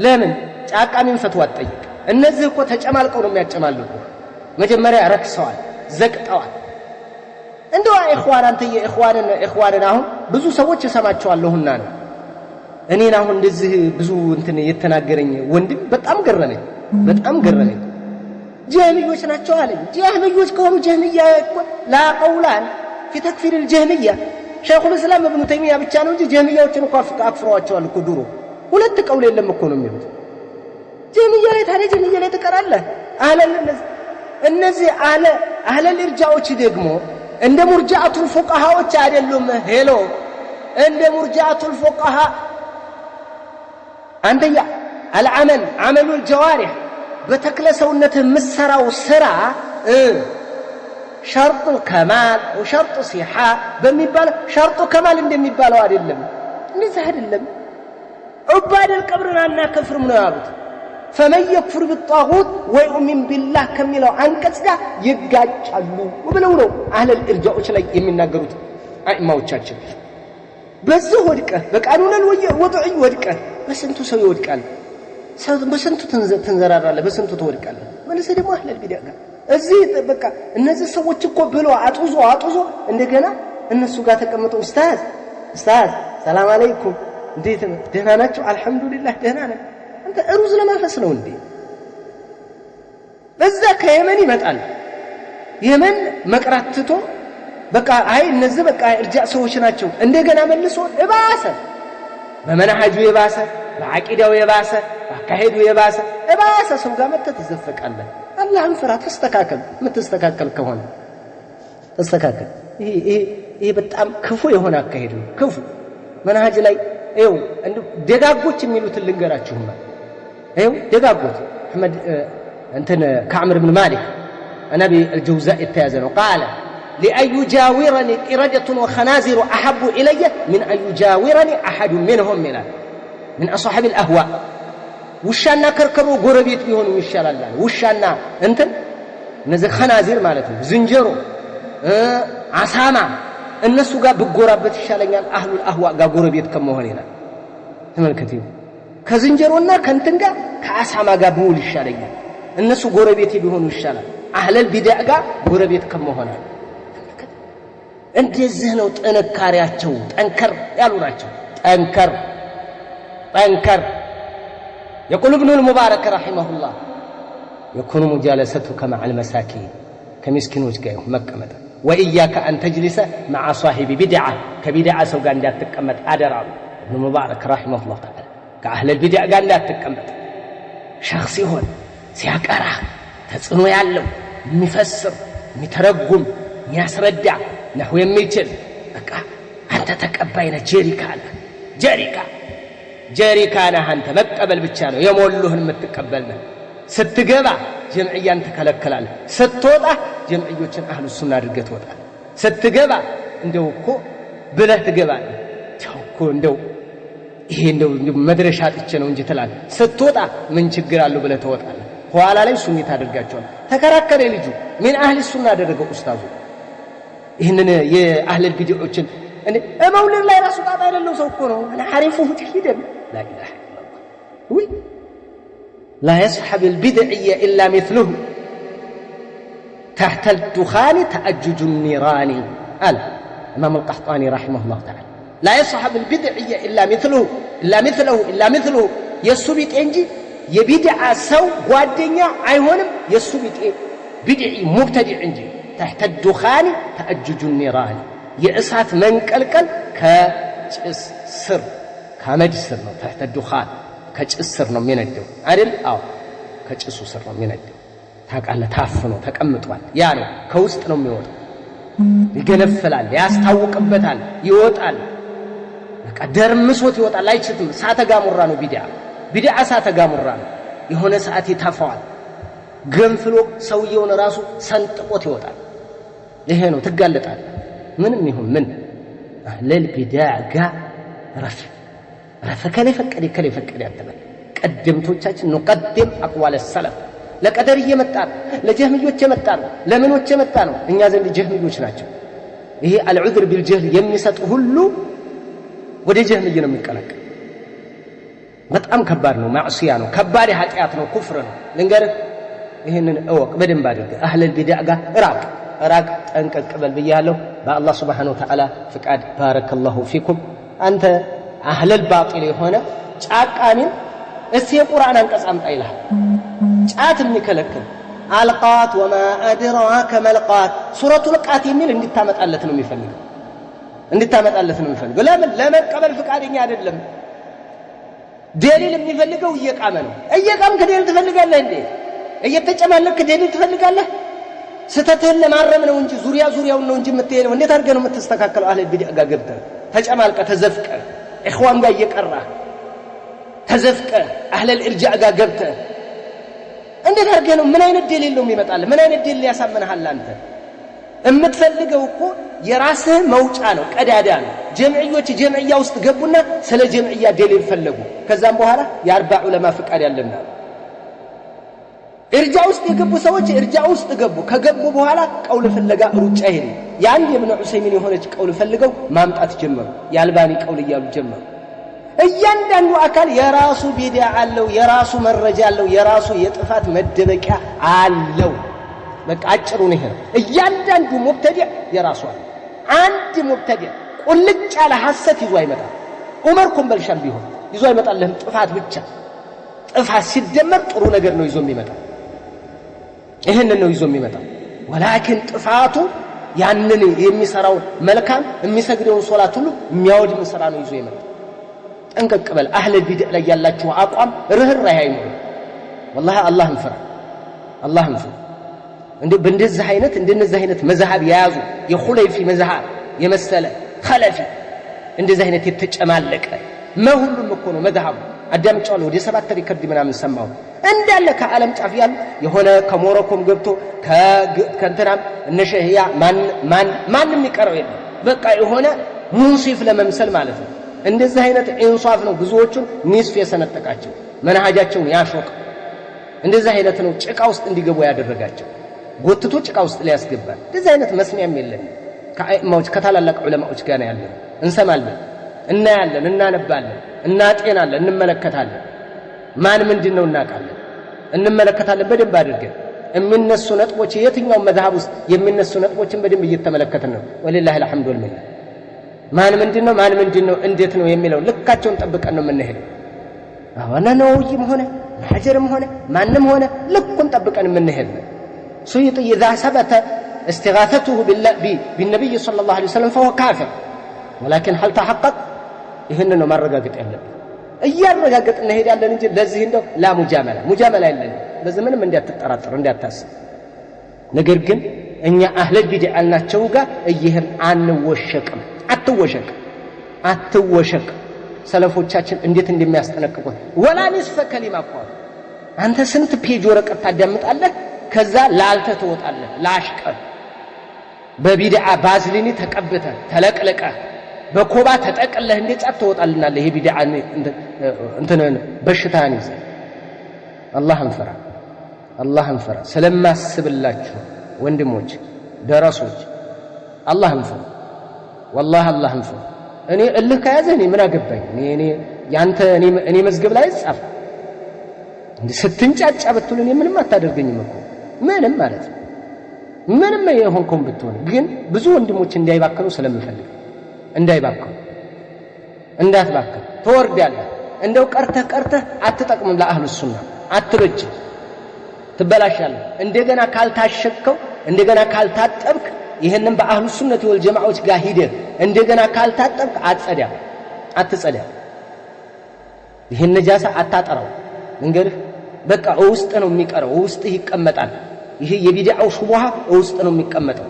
ለምን ጫቃሚን ፈትዋ አትጠይቅ እነዚህ እኮ ተጨማልቀው ነው የሚያጨማልቁ መጀመሪያ ረክሰዋል ዘቅጠዋል እንደው ኢኽዋን አንተ ኢኽዋንን አሁን ብዙ ሰዎች ይሰማቸዋለሁና ነው እኔን አሁን እንደዚህ ብዙ እንትን የተናገረኝ ወንድም በጣም ገረመኝ ጀህሚዮች ናቸው አለኝ ጀህሚዮች ከሆኑ ጀህሚያ ላ ቀውላን في تكفير الجهمية شيخ الإسلام ابن تيمية ብቻ ነው እንጂ ጀህሚያዎችን እኮ አክፍሯቸዋል እኮ ድሮ ሁለት ቀውል የለም እኮ ነው የሚሉት ጀህሚያ ላይ ታዲያ ጀህሚያ ላይ ተቀራለህ እነዚህ አህለ الارجاءዎች ደግሞ እንደ ሙርጂዓቱ ፉቃሃዎች አይደሉም ሄሎ عند مرجعة الفقهاء عندي العمل عمل الجوارح بتكل سونته مسرا وسرا شرط الكمال وشرط صحة بميبال شرط كمال እንደሚባለው አይደለም እንደዚህ አይደለም عباد القبرنا እና كفر ምን ያሉት فمن يكفر بالطاغوت ويؤمن بالله ከሚለው አንቀጽ ጋር ይጋጫሉ ብለው ነው አህለ الارجاءዎች ላይ የሚናገሩት አይማዎቻችን በዚህ ወድቀ በቃኑን ወጥዒ ወድቀ በስንቱ ሰው ይወድቃል ሰው በስንቱ ተንዘራራለ በስንቱ ተወድቃለ ማለት ደግሞ አህለ البدع ጋር እዚህ በቃ እነዚህ ሰዎች እኮ ብሎ አጡዞ እንደገና እነሱ ጋር ተቀምጠው ኡስታዝ ሰላም አለይኩም እንዴት ደህና ናችሁ አልহামዱሊላህ ደህና ነን አንተ ሩዝ ለማፈስ ነው እንዴ በዛ ከየመን ይመጣል የመን መቅራት ትቶ በቃ አይ እነዚህ በቃ እርጃ ሰዎች ናቸው እንደገና መልሶ እባሰ በመናሐጁ የባሰ በአቂዳው የባሰ በአካሄዱ የባሰ እባሰ ሰው ጋር ተዘፈቃለህ አላህን ፍራ ተስተካከል ምትስተካከል ከሆነ ተስተካከል ይሄ በጣም ክፉ የሆነ አካሄድ ነው ክፉ መንሃጅ ላይ ይኸው ደጋጎች የሚሉት ልንገራችሁማ ይኸው ደጋጎች አህመድ እንትን ከዓምር ብን ማሊክ ነብይ الجوزاء التازن قال لأن يجاورني قردة وخنازير أحب إلي من أن يجاورني أحد منهم من أصحاب الأهواء وشانا كركرو غربيت بيهون يشالالله وشانا انت نزل خنازير معناته زنجرو عساما الناس ጋር በጎራበት ይሻለኛል አህሉ الأهواء ጋር ጎረቤት ከመሆን ይላል ተመልከቱ ከዝንጀሮና ከንትን ጋር ከአሳማ ጋር ብውል ይሻለኛል እነሱ ጎረቤት ቢሆኑ ይሻላል አህለ البدع ጋር ጎረቤት ከመሆን እንደዚህ ነው ጥንካሬያቸው ጠንከር ያሉ ናቸው ጠንከር يقول ابن المبارك رحمه الله يكون مجالستك مع المساكين كمسكينوች ጋር መቀመጥ وإياك أن تجلس مع صاحب بدعة كبدعة سو ጋር እንዳትቀመጥ አደራው ابن المبارك رحمه الله تعالى كأهل البدع ጋር እንዳትቀመጥ شخص ይሆን ሲያቀራ ተጽኖ ያለው የሚፈስር የሚተረጉም የሚያስረዳ نحو የሚችል በቃ አንተ ተቀባይነ ጀሪካ ነህ አንተ መቀበል ብቻ ነው የሞሉህን የምትቀበል ነህ ስትገባ ጀምዕያን ተከለከላል ስትወጣ ጀምዕዮችን አህሉ ሱና አድርገህ ትወጣለህ ስትገባ እንደው እኮ ብለህ ትገባለህ እኮ እንደው ይሄ እንደው መድረሻ ጥቼ ነው እንጂ ትላለህ ስትወጣ ምን ችግር አለው ብለህ ትወጣለህ ኋላ ላይ ሱኒ ታደርጋቸዋለህ ተከራከረ ልጁ ምን አህሉ ሱና አደረገው ኡስታዙ ይሄንን የአህለ البدعዎችን እኔ መውሊድ ላይ ራሱ ጣጣ አይደለም ሰው እኮ ነው انا عارفه تحديدا لا اله الا الله وي لا يصحب البدعية الا مثله تحت الدخان تأجج النيران قال امام القحطاني رحمه الله تعالى لا يصحب البدعية الا مثله يسبيت انجي يبدع سو ጓደኛ አይሆንም የሱቢት بدعي مبتدع انجي تحت الدخان تأجج النيران የእሳት መንቀልቀል ከጭስ ስር ከመድ ስር ነው تحت الدخان ከጭስ ስር ነው የሚነደው አይደል አዎ ከጭሱ ስር ነው የሚነደው ታውቃለህ ታፍኖ ተቀምጧል ያ ነው ከውስጥ ነው የሚወጣው ይገነፍላል ያስታውቅበታል ይወጣል በቃ ደርምሶት ይወጣል አይችልም ሳተ ጋሙራ ነው ቢድዓ ሳተ ጋሙራ ነው የሆነ ሰዓት ይታፋዋል ገንፍሎ ሰውየውን ራሱ ሰንጥቆት ይወጣል ይሄ ነው ትጋለጣል ምንም ይሁን ምን አህለል ቢድዓ ጋር ረፈከለ ፈቀደ ያተበል ቀደምቶቻችን ንቀደም አቅዋለ ሰለፍ ለቀደር እየመጣ ለጀህሚዮች የመጣ ለምኖች የመጣ ነው እኛ ዘንድ ጀህሚዮች ናቸው ይሄ አልዑዝር ቢልጀህል የሚሰጥ ሁሉ ወደ ጀህሚይ ነው የሚቀላቀል በጣም ከባድ ነው ማዕሲያ ነው ከባድ ኃጢያት ነው ኩፍር ነው ልንገርህ ይሄንን እወቅ በደንብ አድርገህ አህለል ቢድዓ ጋር ራቅ ጠንቀቅ በል ብያለሁ በአላህ Subhanahu Wa Ta'ala ፍቃድ ባረከላሁ ፊኩም አንተ አህለል ባጢል የሆነ ጫቃሚን እስቲ የቁርአን አንቀጽ አምጣ ይላል ጫት የሚከለክል አልቃት ወማ አድራከ መልቃት ሱረቱል ቃት የሚል እንድታመጣለት ነው የሚፈልገው ለምን ለመቀበል ፍቃደኛ አይደለም ደሊል የሚፈልገው እየቃመ ነው እየቃምክ ደሊል ትፈልጋለህ እንዴ እየተጨማለክ ደሊል ትፈልጋለህ ስተተን ለማረም ነው እንጂ ዙሪያውን ነው እንጂ የምትሄደው እንዴት አድርገህ ነው የምትስተካከለው አህለ ቢድዓ ጋር ገብተህ ተጨማልቀ ተዘፍቀ ኢኽዋን ጋር እየቀራ ተዘፍቀ አህለ الارجاء ጋር ገብተ እንዴት አድርገህ ነው ምን አይነት ደሊል ነው የሚመጣል ምን አይነት ደሊል ያሳመነሃል አንተ እምትፈልገው እኮ የራስህ መውጫ ነው ቀዳዳ ነው ጀምዕዮች ጀምዕያ ውስጥ ገቡና ስለ ጀምዕያ ደሊል ፈለጉ ከዛም በኋላ የአርባ ዑለማ ፍቃድ ያለና እርጃ ውስጥ የገቡ ሰዎች እርጃ ውስጥ ገቡ ከገቡ በኋላ ቀውል ፍለጋ ሩጫ ይሄድ ያን ኢብኑ ዑሰይሚን የሆነች ቀውል ፈልገው ማምጣት ጀመሩ የአልባኒ ቀውል ይያሉ ጀመሩ እያንዳንዱ አካል የራሱ ቢድዓ አለው የራሱ መረጃ አለው የራሱ የጥፋት መደበቂያ አለው በቃ አጭሩ ነው ይሄ እያንዳንዱ ሙብተዲዕ የራሱ አንድ ሙብተዲዕ ቁልጭ ያለ ሐሰት ይዞ አይመጣም ዑመር ኮምበልሻም ቢሆን ይዞ አይመጣልህም ጥፋት ብቻ ጥፋት ሲደመር ጥሩ ነገር ነው ይዞ የሚመጣው ይሄንን ነው ይዞ የሚመጣው ወላኪን ጥፋቱ ያንን የሚሰራው መልካም የሚሰግደው ሶላት ሁሉ የሚያወድም ስራ ነው ይዞ ይመጣው እንቀቅበል አህለ ቢድዕ ላይ ያላችሁ አቋም ርህራሄ አይኖር والله አላህን ፍራ አላህን ፍራ እንደዚህ አይነት መዝሐብ ያያዙ የኹለይፊ መዝሐብ የመሰለ ኸለፊ እንደዚህ አይነት የተጨማለቀ ሁሉም እኮ ነው መዝሐቡ አዳምጫለሁ ወደ 7 ሪከርድ ምናምን ሰማው እንዳለ ከዓለም ጫፍ ያሉ የሆነ ከሞሮኮም ገብቶ ከእንትናም እነሸህያ ማንም ይቀረው የለም በቃ የሆነ ሙንሲፍ ለመምሰል ማለት ነው እንደዚህ አይነት ኢንሳፍ ነው ብዙዎቹን ኒስፍ የሰነጠቃቸው መንሃጃቸውን ያሾቅ እንደዚህ አይነት ነው ጭቃ ውስጥ እንዲገቡ ያደረጋቸው ጎትቶ ጭቃ ውስጥ ሊያስገባል እንደዚህ አይነት መስሚያም የለም ከአይማዎች ከታላላቅ ዑለማዎች ጋር ነው ያለው እንሰማለን እናያለን እናነባለን እናጤናለን እንመለከታለን ማን ምንድነው እናቃለን እንመለከታለን በደንብ አድርገን የሚነሱ ነጥቦች የትኛው መዝሐብ ውስጥ የሚነሱ ነጥቦችን በደንብ እየተመለከትን ነው ወለላሂ الحمد والمنه ማን ምንድነው እንዴት ነው የሚለው ልካቸውን ጠብቀን ነው የምንሄደው አሁን ነውይም ሆነ ሐጀርም ሆነ ማንም ሆነ ልኩን ጠብቀን የምንሄደው سيطي إذا ثبت استغاثته بالنبي صلى الله عليه وسلم فهو كافر ولكن هل تحقق ይሄንን ማረጋገጥ ያለብን እያረጋገጥ እንሄዳለን እንጂ ለዚህ እንደው ላ ሙጃመላ የለም በዘመንም እንዲያተጠራጥሩ እንዲያታስብ ነገር ግን እኛ አህለ ቢድዓ ናቸው ጋር ይሄን አንወሸቅም አትወሸቅ ሰለፎቻችን እንዴት እንደሚያስጠነቅቁ ወላ ንስፈ ከሊማ ቆል አንተ ስንት ፔጅ ወረቀት ታዳምጣለህ ከዛ ላልተ ተወጣለህ ላሽቀር በቢድዓ ባዝሊኒ ተቀብተ ተለቅለቀ በኮባ ተጠቅለህ እንደ ጻት ተወጣልናለህ ይሄ ቢድዓ እንትን በሽታን ይዘ አላህን ፍራ ስለማስብላችሁ ወንድሞች ደረሶች አላህን ፍራ والله አላህን ፍራ እኔ እልህ ከያዘኝ ምን አገባኝ እኔ ያንተ እኔ መዝገብ ላይ ጻፍ እንደ ስትንጫጫ በትሉን ምንም አታደርገኝም እኮ ምንም ማለት ነው ምንም የሆንኩም ብትሆን ግን ብዙ ወንድሞች እንዳይባከኑ ስለምፈልግ እንዳይባከኑ እንዳትባከኑ ተወርዳለህ እንደው ቀርተህ አትጠቅምም ለአህሉ ሱና አትበጅ ትበላሻለህ እንደገና ካልታሸከው እንደገና ካልታጠብክ ይሄንን በአህሉ ሱነት ወልጀማዓዎች ጋር ሂደህ እንደገና ካልታጠብክ አትጸዳ ይሄን ነጃሳ አታጠራው እንግዲህ በቃ ውስጥ ነው የሚቀረው ውስጥ ይቀመጣል ይሄ የቢድዓው ሹብሃ ውስጥ ነው የሚቀመጠው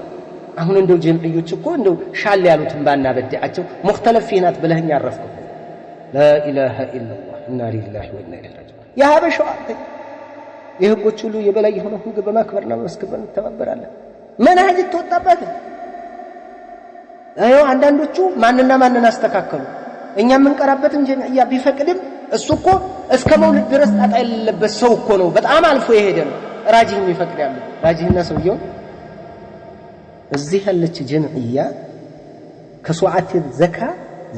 አሁን እንደው ጀምዕዮች እኮ እንደው ሻል ያሉትን ባናበድዓቸው ሙختلف ፊናት ብለህኛ አረፍኩ لا اله الا الله انا لله وانا اليه راجعون ያ ሀበሻው የህጎች ሁሉ የበላይ የሆነው ህግ በማክበርና በመስከበር ተባበራለን መንሃጅ ተወጣበት አዩ አንዳንዶቹ ማንና አስተካከሉ እኛ የምንቀራበትን ጀምዕያ ቢፈቅድም እሱ እኮ እስከ መውሊድ ድረስ ጣጣ የሌለበት ሰው እኮ ነው በጣም አልፎ የሄደ ነው ራጂህ ይፈቅዳሉ ራጂህና ሰውየው እዚህ ያለች ጀምዕያ ከሱዓት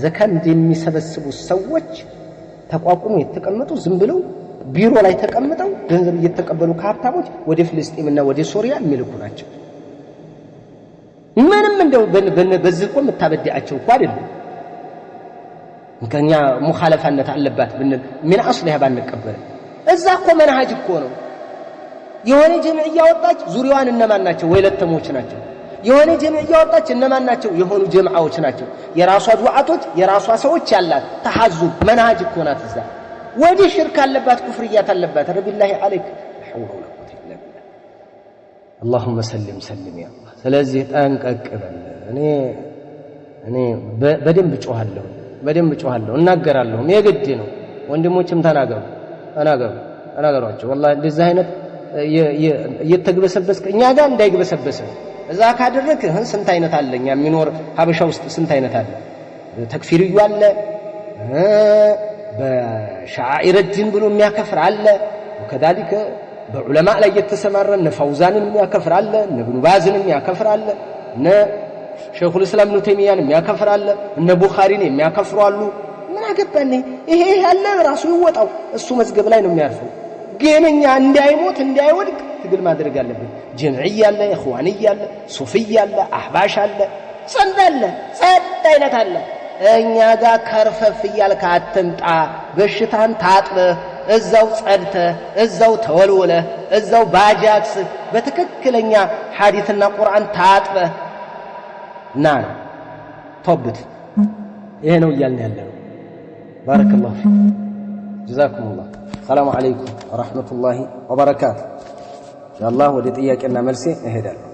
ዘካ እንደሚሰበስቡ ሰዎች ተቋቁሞ የተቀመጡ ዝም ብለው ቢሮ ላይ ተቀምጠው ገንዘብ እየተቀበሉ ከሀብታሞች ወደ ፍልስጤምና ወደ ሶሪያ የሚልኩ ናቸው ምንም እንደው በዚህ እኮ መታበዲያቸው እኮ አይደለም ከኛ ሙኻለፋነት አለባት ብንል ምን አስለህ ባንቀበል እዛ እኮ መንሃጅ እኮ ነው የሆነ ጀምዕያ ወጣች ዙሪያዋን እነማን ናቸው ወይለተሞች ናቸው የሆነ ጀምዕያ ወጣች እነማን ናቸው የሆኑ ጀምዓዎች ናቸው የራሷ ዱዓቶች የራሷ ሰዎች ያላት ተሐዙብ መንሃጅ እኮ ናት እዛ ወዲ ሽርክ አለባት ኩፍርያት አለባት ረቢላሂ አለይክ ሐውለ ወላ ቁወተ ኢላ ቢላህ اللهم سلم يا الله ስለዚህ ጠንቀቅ በል እኔ በደንብ ጮሃለሁ እናገራለሁ የግድ ነው ወንድሞችም ተናገሯቸው والله እንደዚህ አይነት እየተግበሰበስክ እኛ ጋር እንዳይግበሰበስ እዛ ካደረክህ ስንት አይነት አለኛ የሚኖር ሀበሻ ውስጥ ስንት አይነት አለ ተክፊርዩ አለ በሻዒር الدين ብሎ የሚያከፍር አለ وكذلك በዑለማء ላይ የተሰማራ ነፈውዛንን የሚያከፍር አለ ነብዩ ባዝን የሚያከፍር አለ ሸይኹል እስላም ኢብኑ ተይሚያን የሚያከፍር አለ እነ ቡኻሪን የሚያከፍሩ አሉ ምን አገባን ይሄ ያለ ራሱ ይወጣው እሱ መዝገብ ላይ ነው የሚያርፈው ግን እኛ እንዳይሞት እንዳይወድቅ ትግል ማድረግ አለብን ጀምዕያ አለ ኢኽዋንያ አለ ሱፊያ አለ አህባሽ አለ ሰንዳለ አይነት አለ እኛ ጋር ከርፈፍ ይያልካ አትምጣ በሽታን ታጥበህ እዛው ጸድተህ እዛው ተወልወለህ እዛው ባጃክስ በትክክለኛ ሐዲስና ቁርአን ታጥበህ ና ተውበት ይሄ ነው ይያልን ያለው ባረከላሁ ፊክ ጀዛኩሙላህ ሰላም አለይኩም ወራህመቱላሂ ወበረካቱ ኢንሻአላህ ወደ ጥያቄና መልሴ እሄዳለሁ